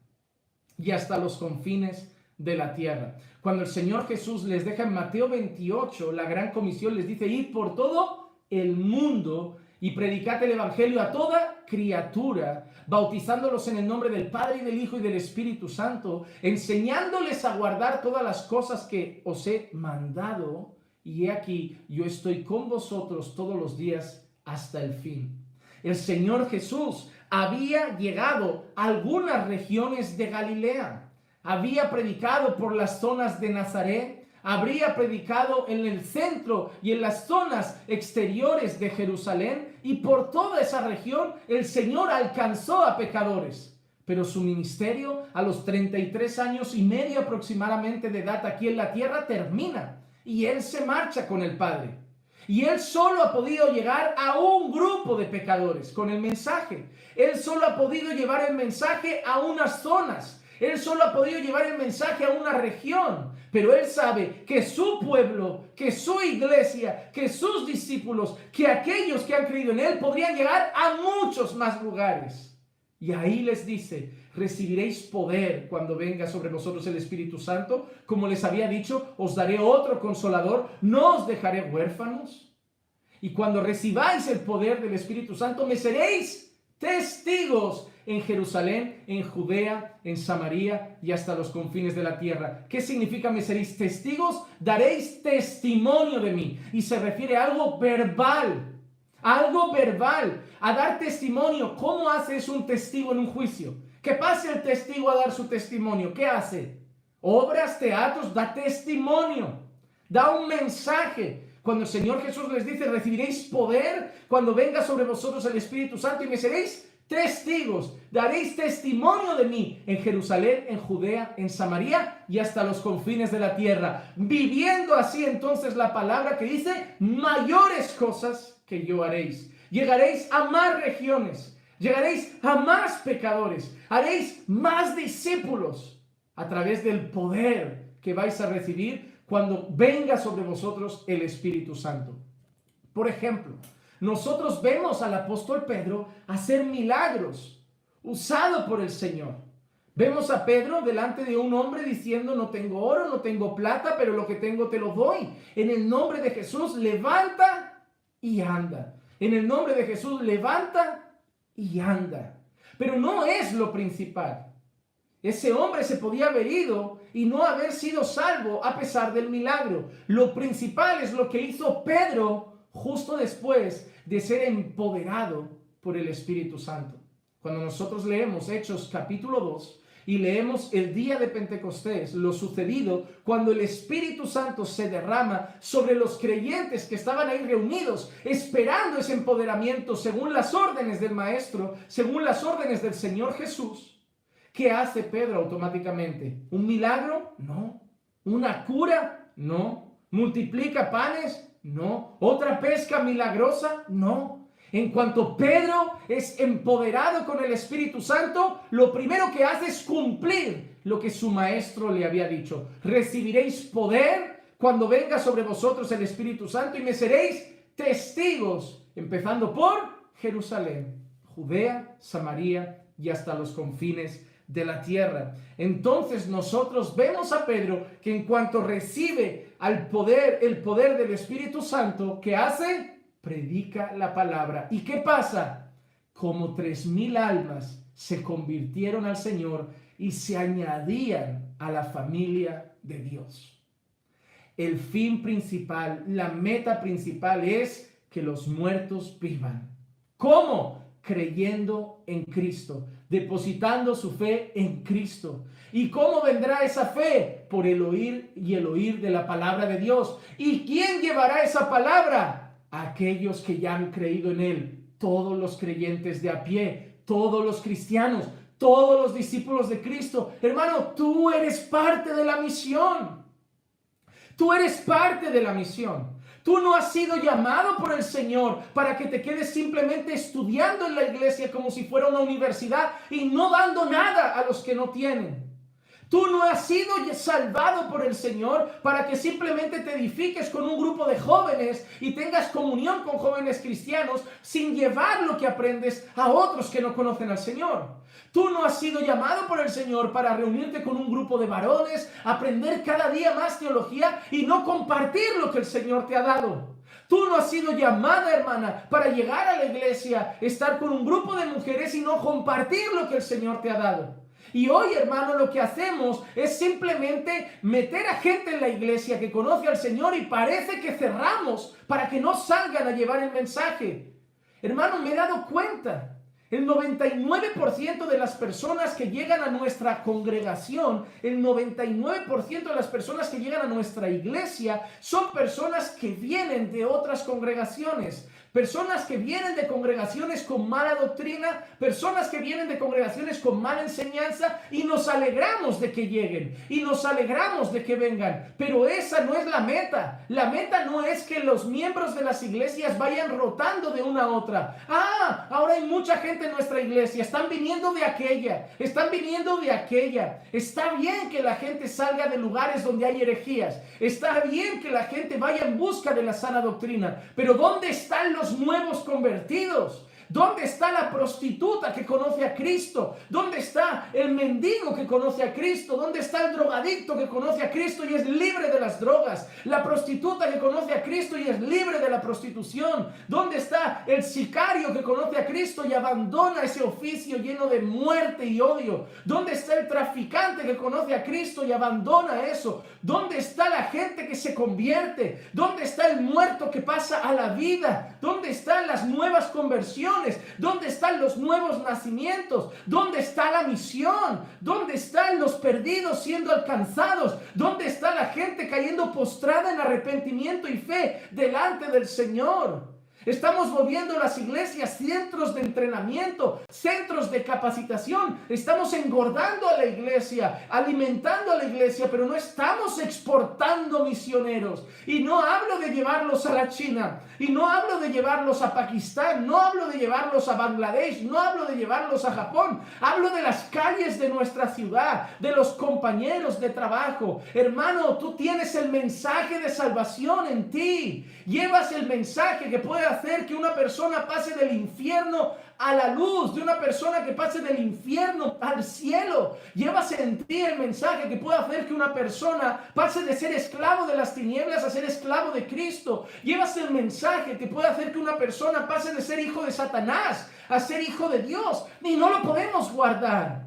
Y hasta los confines de la tierra. Cuando el Señor Jesús les deja en Mateo 28 la gran comisión, les dice: id por todo el mundo y predicad el evangelio a toda criatura, bautizándolos en el nombre del Padre y del Hijo y del Espíritu Santo, enseñándoles a guardar todas las cosas que os he mandado, y he aquí, yo estoy con vosotros todos los días hasta el fin. El Señor Jesús había llegado a algunas regiones de Galilea. Había predicado por las zonas de Nazaret, habría predicado en el centro y en las zonas exteriores de Jerusalén, y por toda esa región el Señor alcanzó a pecadores. Pero su ministerio, a los 33 años y medio aproximadamente de edad aquí en la tierra, termina y Él se marcha con el Padre. Y Él solo ha podido llegar a un grupo de pecadores con el mensaje. Él solo ha podido llevar el mensaje a unas zonas. Él solo ha podido llevar el mensaje a una región, pero Él sabe que su pueblo, que su iglesia, que sus discípulos, que aquellos que han creído en Él podrían llegar a muchos más lugares. Y ahí les dice: recibiréis poder cuando venga sobre vosotros el Espíritu Santo. Como les había dicho, os daré otro consolador, no os dejaré huérfanos. Y cuando recibáis el poder del Espíritu Santo, me seréis testigos en Jerusalén, en Judea, en Samaria y hasta los confines de la tierra. ¿Qué significa me seréis testigos? Daréis testimonio de mí. Y se refiere a algo verbal. Algo verbal. A dar testimonio. ¿Cómo haces un testigo en un juicio? Que pase el testigo a dar su testimonio. ¿Qué hace? Obras, teatros, da testimonio. Da un mensaje. Cuando el Señor Jesús les dice: recibiréis poder cuando venga sobre vosotros el Espíritu Santo y me seréis testigos, daréis testimonio de mí en Jerusalén, en Judea, en Samaria y hasta los confines de la tierra. Viviendo así entonces la palabra que dice: mayores cosas que yo haréis. Llegaréis a más regiones, llegaréis a más pecadores, haréis más discípulos a través del poder que vais a recibir cuando venga sobre vosotros el Espíritu Santo. Por ejemplo, nosotros vemos al apóstol Pedro hacer milagros, usado por el Señor. Vemos a Pedro delante de un hombre diciendo: no tengo oro, no tengo plata, pero lo que tengo te lo doy. En el nombre de Jesús, levanta y anda. En el nombre de Jesús, levanta y anda. Pero no es lo principal. Ese hombre se podía haber ido y no haber sido salvo a pesar del milagro. Lo principal es lo que hizo Pedro justo después de ser empoderado por el Espíritu Santo. Cuando nosotros leemos Hechos capítulo 2 y leemos el día de Pentecostés, lo sucedido cuando el Espíritu Santo se derrama sobre los creyentes que estaban ahí reunidos, esperando ese empoderamiento según las órdenes del Maestro, según las órdenes del Señor Jesús. ¿qué hace Pedro automáticamente? ¿Un milagro? No. ¿Una cura? No. ¿Multiplica panes? No. ¿Otra pesca milagrosa? No. En cuanto Pedro es empoderado con el Espíritu Santo, lo primero que hace es cumplir lo que su maestro le había dicho. Recibiréis poder cuando venga sobre vosotros el Espíritu Santo y me seréis testigos, empezando por Jerusalén, Judea, Samaria y hasta los confines de la tierra. Entonces nosotros vemos a Pedro que en cuanto recibe el poder del Espíritu Santo, ¿qué hace? Predica la palabra. ¿Y qué pasa? Como 3,000 almas se convirtieron al Señor y se añadían a la familia de Dios. El fin principal, la meta principal es que los muertos vivan. ¿Cómo? Creyendo en Cristo, depositando su fe en Cristo. ¿Y cómo vendrá esa fe? Por el oír y el oír de la palabra de Dios. ¿Y quién llevará esa palabra? Aquellos que ya han creído en Él, todos los creyentes de a pie, todos los cristianos, todos los discípulos de Cristo. Hermano, tú eres parte de la misión. Tú eres parte de la misión. Tú no has sido llamado por el Señor para que te quedes simplemente estudiando en la iglesia como si fuera una universidad y no dando nada a los que no tienen. Tú no has sido salvado por el Señor para que simplemente te edifiques con un grupo de jóvenes y tengas comunión con jóvenes cristianos sin llevar lo que aprendes a otros que no conocen al Señor. Tú no has sido llamado por el Señor para reunirte con un grupo de varones, aprender cada día más teología y no compartir lo que el Señor te ha dado. Tú no has sido llamada, hermana, para llegar a la iglesia, estar con un grupo de mujeres y no compartir lo que el Señor te ha dado. Y hoy, hermano, lo que hacemos es simplemente meter a gente en la iglesia que conoce al Señor y parece que cerramos para que no salgan a llevar el mensaje. Hermano, me he dado cuenta. El 99% de las personas que llegan a nuestra congregación, el 99% de las personas que llegan a nuestra iglesia son personas que vienen de otras congregaciones. Personas que vienen de congregaciones con mala doctrina, personas que vienen de congregaciones con mala enseñanza y nos alegramos de que lleguen y nos alegramos de que vengan. Pero esa no es la meta. La meta no es que los miembros de las iglesias vayan rotando de una a otra. Ahora hay mucha gente en nuestra iglesia, están viniendo de aquella, están viniendo de aquella. Está bien que la gente salga de lugares donde hay herejías. Está bien que la gente vaya en busca de la sana doctrina. Pero ¿dónde están los nuevos convertidos? ¿Dónde está la prostituta que conoce a Cristo? ¿Dónde está el mendigo que conoce a Cristo? ¿Dónde está el drogadicto que conoce a Cristo y es libre de las drogas? La prostituta que conoce a Cristo y es libre de la prostitución. ¿Dónde está el sicario que conoce a Cristo y abandona ese oficio lleno de muerte y odio? ¿Dónde está el traficante que conoce a Cristo y abandona eso? ¿Dónde está la gente que se convierte? ¿Dónde está el muerto que pasa a la vida? ¿Dónde están las nuevas conversiones? ¿Dónde están los nuevos nacimientos? ¿Dónde está la misión? ¿Dónde están los perdidos siendo alcanzados? ¿Dónde está la gente cayendo postrada en arrepentimiento y fe delante del Señor? Estamos volviendo las iglesias centros de entrenamiento, centros de capacitación. Estamos engordando a la iglesia, alimentando a la iglesia, pero no estamos exportando misioneros. Y no hablo de llevarlos a la China, y no hablo de llevarlos a Pakistán, no hablo de llevarlos a Bangladesh, no hablo de llevarlos a Japón. Hablo de las calles de nuestra ciudad, de los compañeros de trabajo. Hermano, tú tienes el mensaje de salvación en ti. Llevas el mensaje que puede hacer que una persona pase del infierno a la luz, de una persona que pase del infierno al cielo. Llevas en ti el mensaje que puede hacer que una persona pase de ser esclavo de las tinieblas a ser esclavo de Cristo. Llevas el mensaje que puede hacer que una persona pase de ser hijo de Satanás a ser hijo de Dios. Y no lo podemos guardar.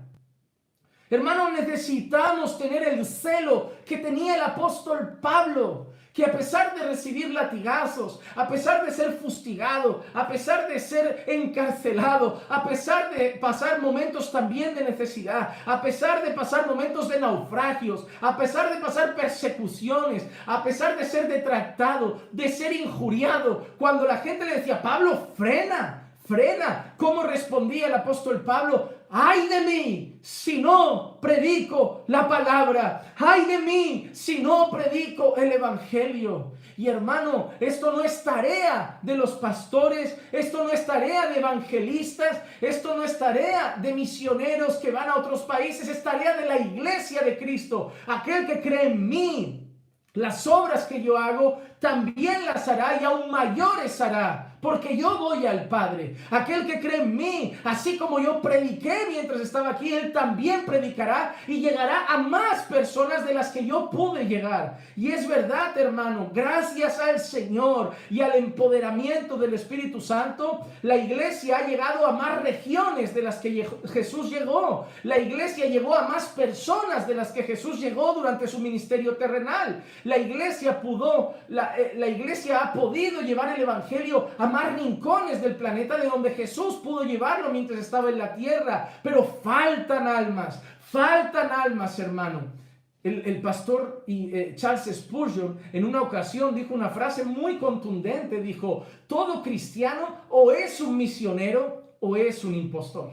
Hermano, necesitamos tener el celo que tenía el apóstol Pablo, que a pesar de recibir latigazos, a pesar de ser fustigado, a pesar de ser encarcelado, a pesar de pasar momentos también de necesidad, a pesar de pasar momentos de naufragios, a pesar de pasar persecuciones, a pesar de ser detractado, de ser injuriado, cuando la gente le decía, Pablo, frena, frena. ¿Cómo respondía el apóstol Pablo? ¡Ay de mí si no predico la palabra! ¡Ay de mí si no predico el evangelio! Y hermano, esto no es tarea de los pastores, esto no es tarea de evangelistas, esto no es tarea de misioneros que van a otros países, es tarea de la iglesia de Cristo. Aquel que cree en mí, las obras que yo hago, también las hará y aún mayores hará, porque yo voy al Padre. Aquel que cree en mí, así como yo prediqué mientras estaba aquí, él también predicará y llegará a más personas de las que yo pude llegar. Y es verdad, hermano, gracias al Señor y al empoderamiento del Espíritu Santo, la iglesia ha llegado a más regiones de las que Jesús llegó. La iglesia llegó a más personas de las que Jesús llegó durante su ministerio terrenal. La iglesia ha podido llevar el evangelio a más rincones del planeta de donde Jesús pudo llevarlo mientras estaba en la tierra. Pero faltan almas, hermano. El pastor Charles Spurgeon en una ocasión dijo una frase muy contundente. Dijo: todo cristiano o es un misionero o es un impostor.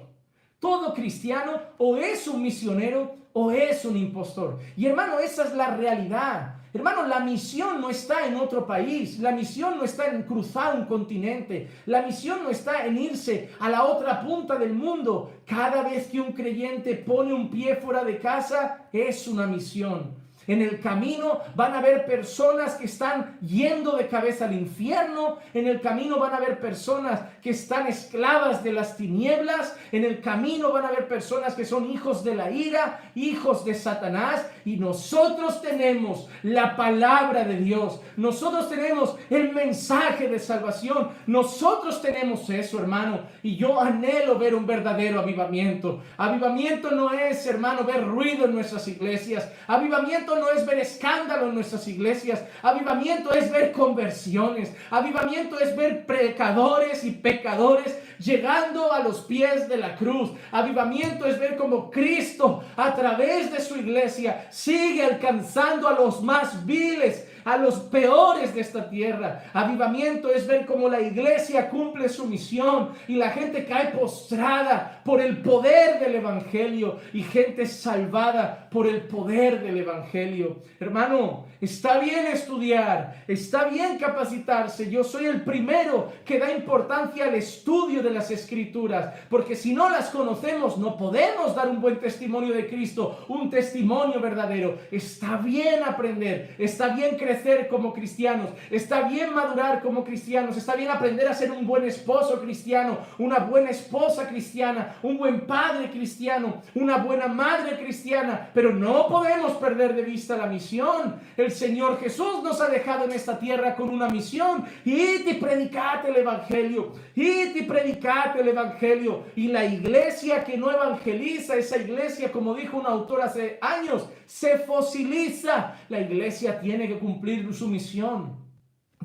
Todo cristiano o es un misionero o es un impostor. Y hermano, esa es la realidad. Hermano, la misión no está en otro país, la misión no está en cruzar un continente, la misión no está en irse a la otra punta del mundo. Cada vez que un creyente pone un pie fuera de casa, es una misión. En el camino van a haber personas que están yendo de cabeza al infierno. En el camino van a haber personas que están esclavas de las tinieblas. En el camino van a haber personas que son hijos de la ira, hijos de Satanás. Y nosotros tenemos la palabra de Dios. Nosotros tenemos el mensaje de salvación. Nosotros tenemos eso, hermano. Y yo anhelo ver un verdadero avivamiento. Avivamiento no es, hermano, ver ruido en nuestras iglesias. Avivamiento no es ver escándalo en nuestras iglesias. Avivamiento es ver conversiones. Avivamiento es ver pecadores y pecadores llegando a los pies de la cruz. Avivamiento es ver cómo Cristo, a través de su iglesia, sigue alcanzando a los más viles, a los peores de esta tierra. Avivamiento es ver cómo la iglesia cumple su misión y la gente cae postrada por el poder del evangelio y gente salvada por el poder del evangelio. Hermano, está bien estudiar, está bien capacitarse. Yo soy el primero que da importancia al estudio de las escrituras, porque si no las conocemos no podemos dar un buen testimonio de Cristo, un testimonio verdadero. Está bien aprender, está bien crecer como cristianos, está bien madurar como cristianos, está bien aprender a ser un buen esposo cristiano, una buena esposa cristiana, un buen padre cristiano, una buena madre cristiana, pero no podemos perder de vista la misión. El Señor Jesús nos ha dejado en esta tierra con una misión: id y predicad el evangelio, id y predicad el evangelio. Y la iglesia que no evangeliza, esa iglesia, como dijo un autor hace años, se fosiliza. La iglesia tiene que cumplir su misión.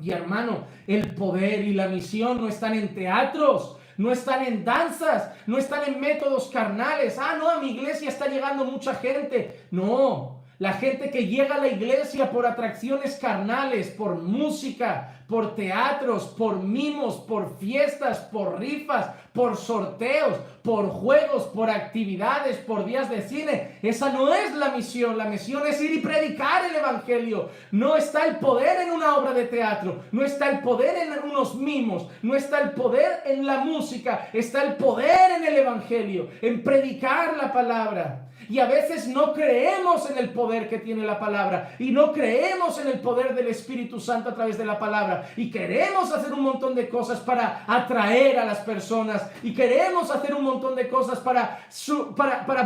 Y hermano, el poder y la misión no están en teatros, no están en danzas, no están en métodos carnales. No, a mi iglesia está llegando mucha gente. No, la gente que llega a la iglesia por atracciones carnales, por música, por teatros, por mimos, por fiestas, por rifas, por sorteos, por juegos, por actividades, por días de cine. Esa no es la misión. La misión es ir y predicar el evangelio. No está el poder en una obra de teatro, no está el poder en unos mimos, no está el poder en la música, está el poder en el evangelio, en predicar la palabra. Y a veces no creemos en el poder que tiene la palabra y no creemos en el poder del Espíritu Santo a través de la palabra, y queremos hacer un montón de cosas para atraer a las personas y queremos hacer un montón de cosas para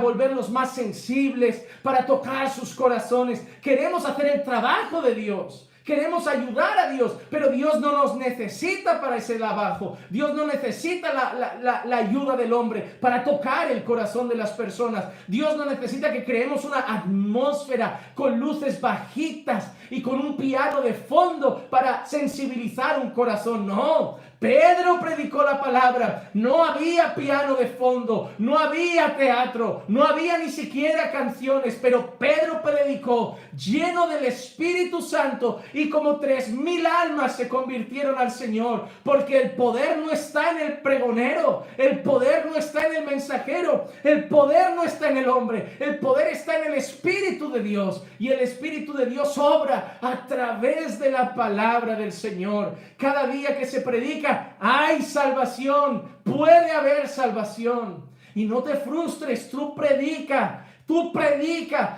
volverlos más sensibles, para tocar sus corazones. Queremos hacer el trabajo de Dios. Queremos ayudar a Dios, pero Dios no nos necesita para ese trabajo. Dios no necesita la ayuda del hombre para tocar el corazón de las personas. Dios no necesita que creemos una atmósfera con luces bajitas y con un piano de fondo para sensibilizar un corazón. No, Pedro predicó la palabra. No había piano de fondo, no había teatro, no había ni siquiera canciones, pero Pedro predicó lleno del Espíritu Santo y como 3,000 almas se convirtieron al Señor, porque el poder no está en el pregonero, el poder no está en el mensajero, el poder no está en el hombre, el poder está en el Espíritu de Dios, y el Espíritu de Dios obra a través de la palabra del Señor. Cada día que se predica hay salvación, puede haber salvación. Y no te frustres, tú predica,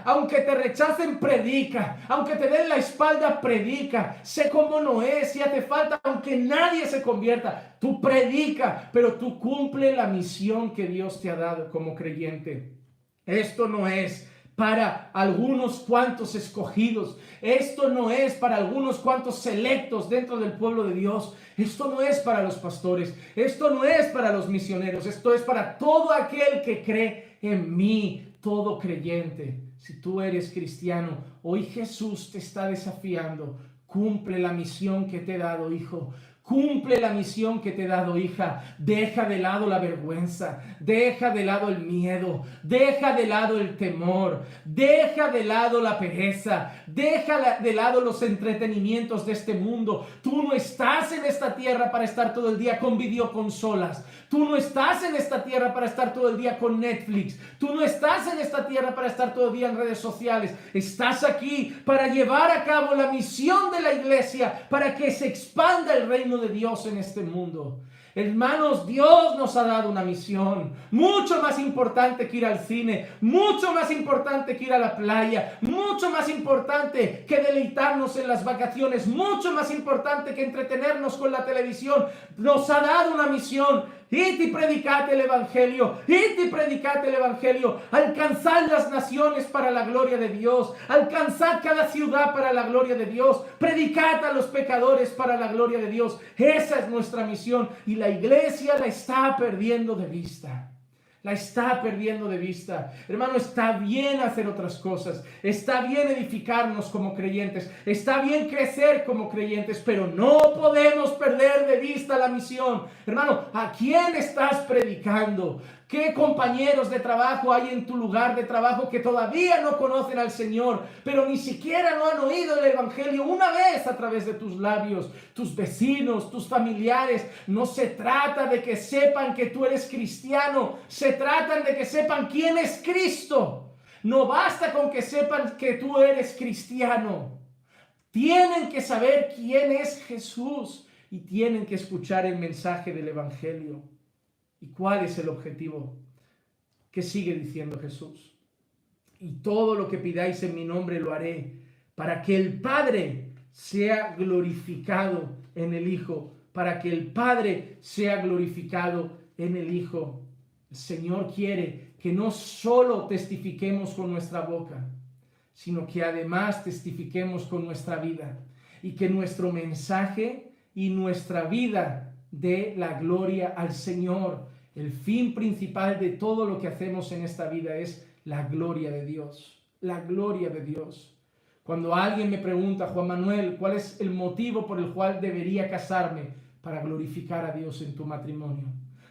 aunque te rechacen, predica, aunque te den la espalda, predica. Sé como Noé, si hace falta, aunque nadie se convierta, tú predica, pero tú cumple la misión que Dios te ha dado como creyente. Esto no es para algunos cuantos escogidos. Esto no es para algunos cuantos selectos dentro del pueblo de Dios. Esto no es para los pastores. Esto no es para los misioneros. Esto es para todo aquel que cree en mí, todo creyente. Si tú eres cristiano, hoy Jesús te está desafiando. Cumple la misión que te he dado, hijo. Cumple la misión que te he dado, hija. Deja de lado la vergüenza, deja de lado el miedo, deja de lado el temor, deja de lado la pereza, deja de lado los entretenimientos de este mundo. Tú no estás en esta tierra para estar todo el día con videoconsolas. Tú no estás en esta tierra para estar todo el día con Netflix. Tú no estás en esta tierra para estar todo el día en redes sociales. Estás aquí para llevar a cabo la misión de la iglesia, para que se expanda el reino de Dios en este mundo. Hermanos, Dios nos ha dado una misión mucho más importante que ir al cine, mucho más importante que ir a la playa, mucho más importante que deleitarnos en las vacaciones, mucho más importante que entretenernos con la televisión. Nos ha dado una misión. Id y predicad el evangelio, id y predicad el evangelio, alcanzad las naciones para la gloria de Dios, alcanzad cada ciudad para la gloria de Dios, predicad a los pecadores para la gloria de Dios. Esa es nuestra misión, y la iglesia la está perdiendo de vista. La está perdiendo de vista. Hermano, está bien hacer otras cosas. Está bien edificarnos como creyentes. Está bien crecer como creyentes. Pero no podemos perder de vista la misión. Hermano, ¿a quién estás predicando? ¿Qué compañeros de trabajo hay en tu lugar de trabajo que todavía no conocen al Señor, pero ni siquiera no han oído el evangelio una vez a través de tus labios? Tus vecinos, tus familiares. No se trata de que sepan que tú eres cristiano, se trata de que sepan quién es Cristo. No basta con que sepan que tú eres cristiano. Tienen que saber quién es Jesús y tienen que escuchar el mensaje del evangelio. ¿Y cuál es el objetivo? ¿Qué sigue diciendo Jesús? Y todo lo que pidáis en mi nombre lo haré, para que el Padre sea glorificado en el Hijo, para que el Padre sea glorificado en el Hijo. El Señor quiere que no solo testifiquemos con nuestra boca, sino que además testifiquemos con nuestra vida, y que nuestro mensaje y nuestra vida dé la gloria al Señor. El fin principal de todo lo que hacemos en esta vida es la gloria de Dios. La gloria de Dios. Cuando alguien me pregunta, Juan Manuel, ¿cuál es el motivo por el cual debería casarme? Para glorificar a Dios en tu matrimonio.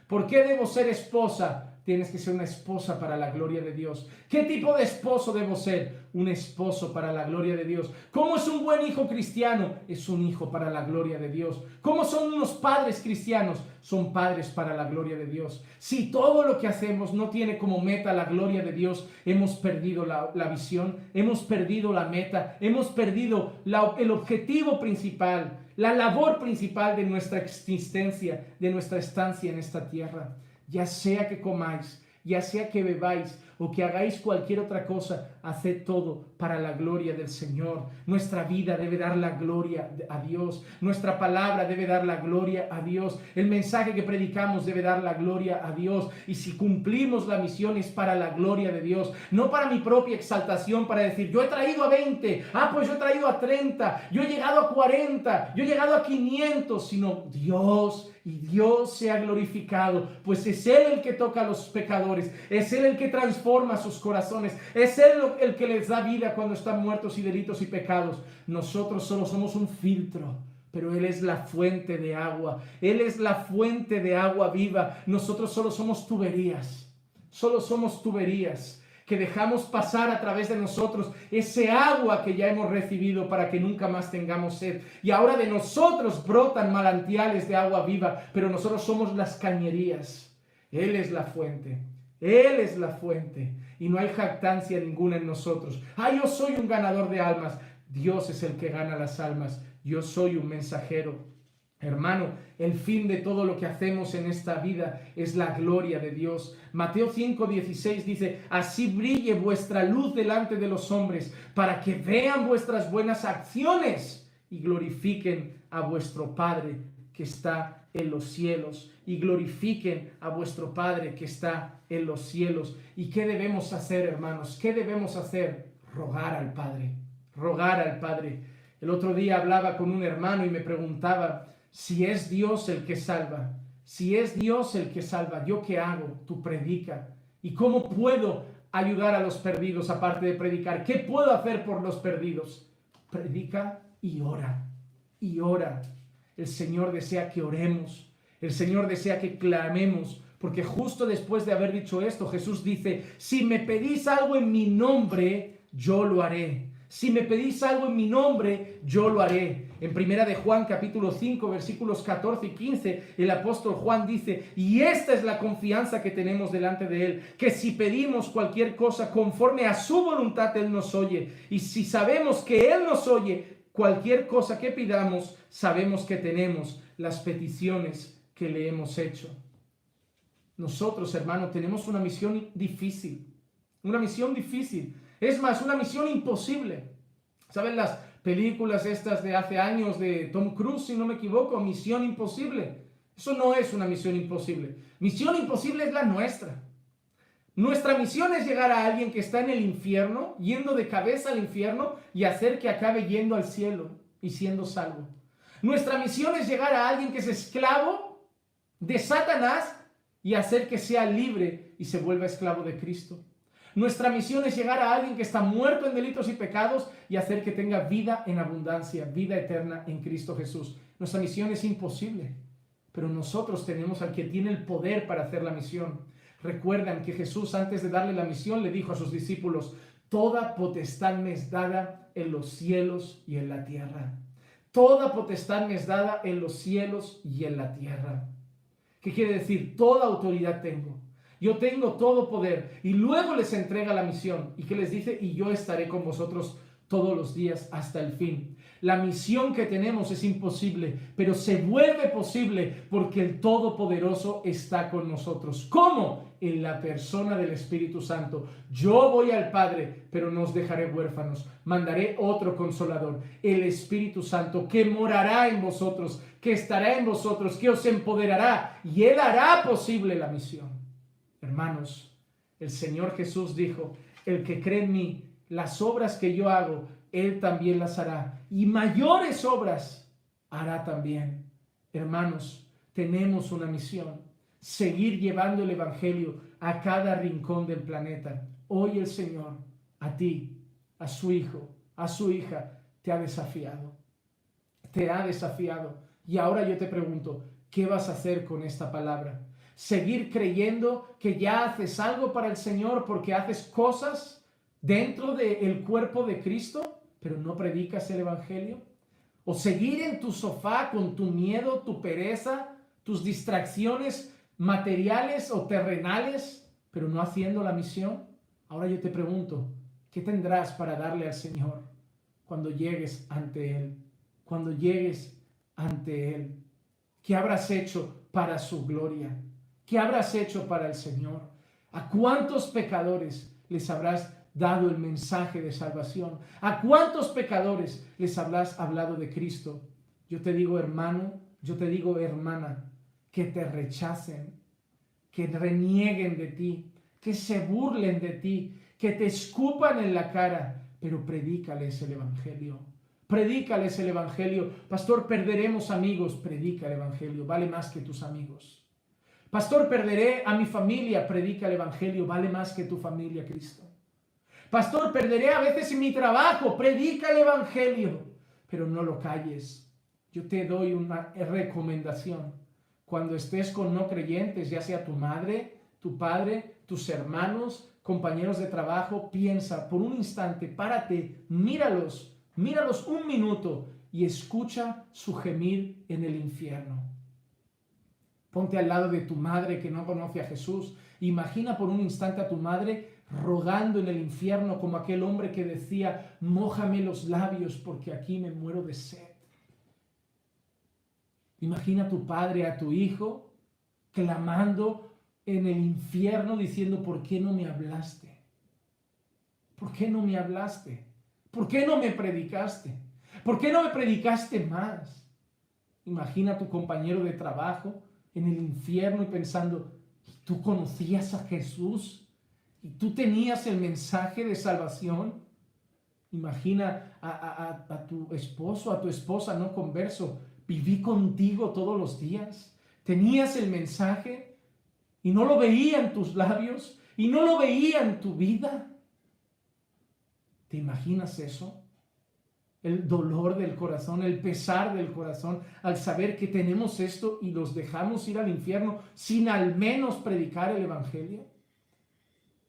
¿Por qué debo ser esposa? Tienes que ser una esposa para la gloria de Dios. ¿Qué tipo de esposo debo ser? Un esposo para la gloria de Dios. ¿Cómo es un buen hijo cristiano? Es un hijo para la gloria de Dios. ¿Cómo son unos padres cristianos? Son padres para la gloria de Dios. Si todo lo que hacemos no tiene como meta la gloria de Dios, hemos perdido la visión, hemos perdido la meta, hemos perdido el objetivo principal, la labor principal de nuestra existencia, de nuestra estancia en esta tierra. Ya sea que comáis, ya sea que bebáis o que hagáis cualquier otra cosa, haced todo para la gloria del Señor. Nuestra vida debe dar la gloria a Dios. Nuestra palabra debe dar la gloria a Dios. El mensaje que predicamos debe dar la gloria a Dios. Y si cumplimos la misión es para la gloria de Dios, no para mi propia exaltación, para decir, yo he traído a 20, pues yo he traído a 30, yo he llegado a 40, yo he llegado a 500, sino Dios. Y Dios sea glorificado, pues es Él el que toca a los pecadores, es Él el que transforma sus corazones, es Él el que les da vida cuando están muertos y delitos y pecados. Nosotros solo somos un filtro, pero Él es la fuente de agua. Él es la fuente de agua viva. Nosotros solo somos tuberías. Solo somos tuberías que dejamos pasar a través de nosotros ese agua que ya hemos recibido para que nunca más tengamos sed. Y ahora de nosotros brotan manantiales de agua viva, pero nosotros somos las cañerías. Él es la fuente. Él es la fuente. Y no hay jactancia ninguna en nosotros. Yo soy un ganador de almas. Dios es el que gana las almas. Yo soy un mensajero. Hermano, el fin de todo lo que hacemos en esta vida es la gloria de Dios. Mateo 5:16 dice: así brille vuestra luz delante de los hombres, para que vean vuestras buenas acciones y glorifiquen a vuestro Padre que está en los cielos. Y glorifiquen a vuestro Padre que está en los cielos. ¿Y qué debemos hacer, hermanos? ¿Qué debemos hacer? Rogar al Padre. Rogar al Padre. El otro día hablaba con un hermano y me preguntaba: si es Dios el que salva, si es Dios el que salva, ¿yo qué hago? Tú predica. ¿Y cómo puedo ayudar a los perdidos aparte de predicar? ¿Qué puedo hacer por los perdidos? Predica y ora. Y ora. El Señor desea que oremos. El Señor desea que clamemos. Porque justo después de haber dicho esto, Jesús dice: si me pedís algo en mi nombre, yo lo haré. Si me pedís algo en mi nombre, yo lo haré. En primera de Juan capítulo 5 versículos 14 y 15, el apóstol Juan dice: y esta es la confianza que tenemos delante de Él, que si pedimos cualquier cosa conforme a su voluntad, Él nos oye. Y si sabemos que Él nos oye, cualquier cosa que pidamos, sabemos que tenemos las peticiones que le hemos hecho. Nosotros, hermano, tenemos una misión difícil. Una misión difícil. Es más, una misión imposible. ¿Saben las películas estas de hace años de Tom Cruise, si no me equivoco? Misión Imposible. Eso no es una misión imposible. Misión imposible es la nuestra. Nuestra misión es llegar a alguien que está en el infierno, yendo de cabeza al infierno, y hacer que acabe yendo al cielo y siendo salvo. Nuestra misión es llegar a alguien que es esclavo de Satanás y hacer que sea libre y se vuelva esclavo de Cristo. Nuestra misión es llegar a alguien que está muerto en delitos y pecados y hacer que tenga vida en abundancia, vida eterna en Cristo Jesús. Nuestra misión es imposible, pero nosotros tenemos al que tiene el poder para hacer la misión. Recuerdan que Jesús, antes de darle la misión, le dijo a sus discípulos: toda potestad me es dada en los cielos y en la tierra. Toda potestad me es dada en los cielos y en la tierra. ¿Qué quiere decir? Toda autoridad tengo. Yo tengo todo poder. Y luego les entrega la misión. ¿Y qué les dice? Y yo estaré con vosotros todos los días hasta el fin. La misión que tenemos es imposible, pero se vuelve posible porque el Todopoderoso está con nosotros. ¿Cómo? En la persona del Espíritu Santo. Yo voy al Padre, pero no os dejaré huérfanos. Mandaré otro Consolador, el Espíritu Santo, que morará en vosotros, que estará en vosotros, que os empoderará, y Él hará posible la misión. Hermanos, el Señor Jesús dijo: el que cree en mí, las obras que yo hago, Él también las hará, y mayores obras hará también. Hermanos, tenemos una misión: seguir llevando el Evangelio a cada rincón del planeta. Hoy el Señor, a ti, a su hijo, a su hija, te ha desafiado. Te ha desafiado. Y ahora yo te pregunto, ¿qué vas a hacer con esta palabra? ¿Seguir creyendo que ya haces algo para el Señor porque haces cosas dentro del cuerpo de Cristo, pero no predicas el Evangelio? ¿O seguir en tu sofá con tu miedo, tu pereza, tus distracciones materiales o terrenales, pero no haciendo la misión? Ahora yo te pregunto, ¿qué tendrás para darle al Señor cuando llegues ante Él? Cuando llegues ante Él, ¿qué habrás hecho para su gloria? ¿Qué habrás hecho para el Señor? ¿A cuántos pecadores les habrás dado el mensaje de salvación? ¿A cuántos pecadores les habrás hablado de Cristo? Yo te digo, hermano, yo te digo, hermana, que te rechacen, que renieguen de ti, que se burlen de ti, que te escupan en la cara, pero predícales el Evangelio. Predícales el Evangelio. Pastor, perderemos amigos. Predica el Evangelio, vale más que tus amigos. Pastor, perderé a mi familia. Predica el Evangelio, vale más que tu familia, Cristo. Pastor, perderé a veces mi trabajo. Predica el Evangelio, pero no lo calles. yo te doy una recomendación. Cuando estés con no creyentes, ya sea tu madre, tu padre, tus hermanos, compañeros de trabajo, piensa por un instante, párate, míralos un minuto y escucha su gemir en el infierno. Ponte al lado de tu madre que no conoce a Jesús. Imagina por un instante a tu madre rogando en el infierno como aquel hombre que decía, mójame los labios porque aquí me muero de sed. Imagina a tu padre, a tu hijo, clamando en el infierno diciendo, ¿por qué no me hablaste? ¿Por qué no me hablaste? ¿Por qué no me predicaste? ¿Por qué no me predicaste más? Imagina a tu compañero de trabajo en el infierno y pensando, ¿tú conocías a Jesús? ¿Y tú tenías el mensaje de salvación? Imagina a tu esposo, a tu esposa no converso. Viví contigo todos los días. Tenías el mensaje y no lo veía en tus labios y no lo veía en tu vida. ¿Te imaginas eso? El dolor del corazón, el pesar del corazón al saber que tenemos esto y los dejamos ir al infierno sin al menos predicar el evangelio.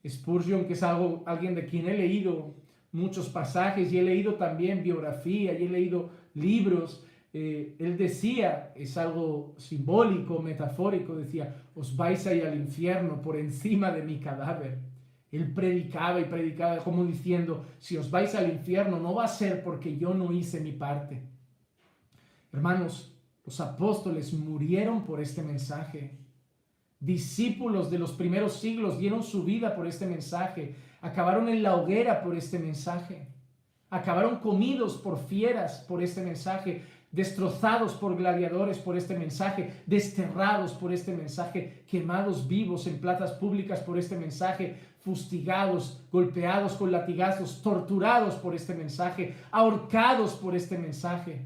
Spurgeon, que es alguien de quien he leído muchos pasajes y he leído también biografía y he leído libros, él decía, es algo simbólico, metafórico, decía, os vais a ir al infierno por encima de mi cadáver. Él predicaba y predicaba como diciendo, si os vais al infierno no va a ser porque yo no hice mi parte. Hermanos, los apóstoles murieron por este mensaje. Discípulos de los primeros siglos dieron su vida por este mensaje. Acabaron en la hoguera por este mensaje. Acabaron comidos por fieras por este mensaje. Destrozados por gladiadores por este mensaje. Desterrados por este mensaje. Quemados vivos en plazas públicas por este mensaje. Fustigados, golpeados con latigazos, torturados por este mensaje. Ahorcados por este mensaje.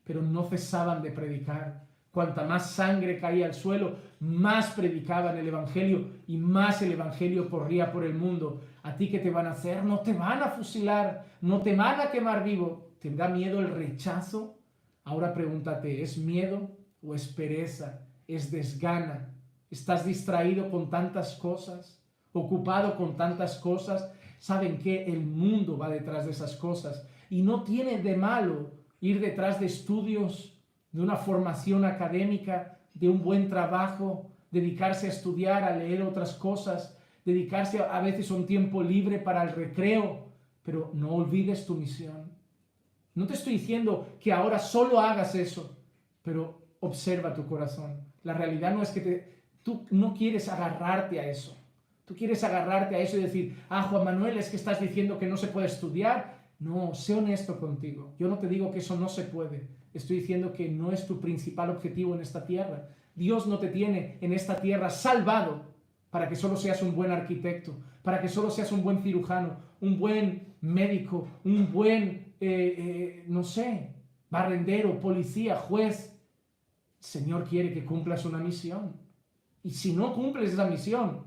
Pero no cesaban de predicar. Cuanta más sangre caía al suelo, más predicaban el evangelio y más el evangelio corría por el mundo. ¿A ti qué te van a hacer? No te van a fusilar, no te van a quemar vivo. ¿Te da miedo el rechazo? Ahora pregúntate, ¿es miedo o es pereza? ¿Es desgana? ¿Estás distraído con tantas cosas? ¿Ocupado con tantas cosas? ¿Saben qué? El mundo va detrás de esas cosas y no tiene de malo ir detrás de estudios, de una formación académica, de un buen trabajo, dedicarse a estudiar, a leer otras cosas, dedicarse a veces a un tiempo libre para el recreo, pero no olvides tu misión. No te estoy diciendo que ahora solo hagas eso, pero observa tu corazón. La realidad no es que tú no quieres agarrarte a eso. Tú quieres agarrarte a eso y decir, Juan Manuel, es que estás diciendo que no se puede estudiar. No, sé honesto contigo. Yo no te digo que eso no se puede. Estoy diciendo que no es tu principal objetivo en esta tierra. Dios no te tiene en esta tierra salvado para que solo seas un buen arquitecto, para que solo seas un buen cirujano, un buen médico, un buen, barrendero, policía, juez. El Señor quiere que cumplas una misión. Y si no cumples esa misión,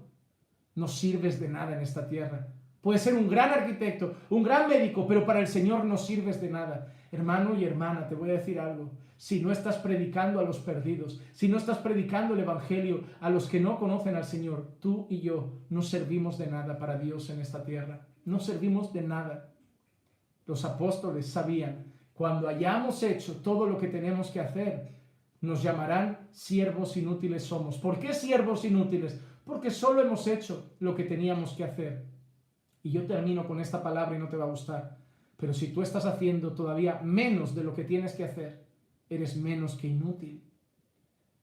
no sirves de nada en esta tierra. Puedes ser un gran arquitecto, un gran médico, pero para el Señor no sirves de nada. Hermano y hermana, te voy a decir algo. Si no estás predicando a los perdidos, si no estás predicando el evangelio a los que no conocen al Señor, tú y yo no servimos de nada para Dios en esta tierra. No servimos de nada. Los apóstoles sabían, cuando hayamos hecho todo lo que tenemos que hacer, nos llamarán siervos inútiles somos. ¿Por qué siervos inútiles? Porque solo hemos hecho lo que teníamos que hacer. Y yo termino con esta palabra y no te va a gustar. Pero si tú estás haciendo todavía menos de lo que tienes que hacer, eres menos que inútil.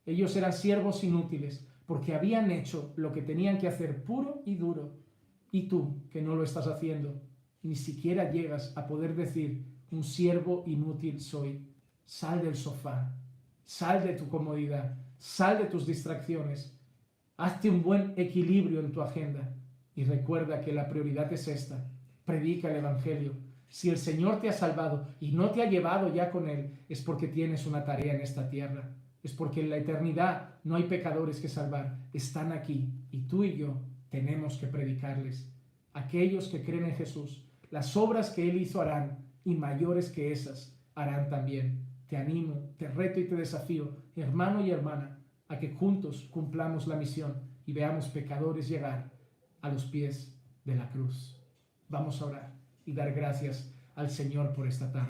Ellos eran siervos inútiles porque habían hecho lo que tenían que hacer puro y duro. Y tú, que no lo estás haciendo, ni siquiera llegas a poder decir, un siervo inútil soy. Sal del sofá, sal de tu comodidad, sal de tus distracciones. Hazte un buen equilibrio en tu agenda y recuerda que la prioridad es esta. Predica el evangelio. Si el Señor te ha salvado y no te ha llevado ya con Él, es porque tienes una tarea en esta tierra. Es porque en la eternidad no hay pecadores que salvar. Están aquí y tú y yo tenemos que predicarles. Aquellos que creen en Jesús, las obras que Él hizo harán y mayores que esas harán también. te animo, te reto y te desafío, hermano y hermana, a que juntos cumplamos la misión y veamos pecadores llegar a los pies de la cruz. Vamos a orar y dar gracias al Señor por esta tarde.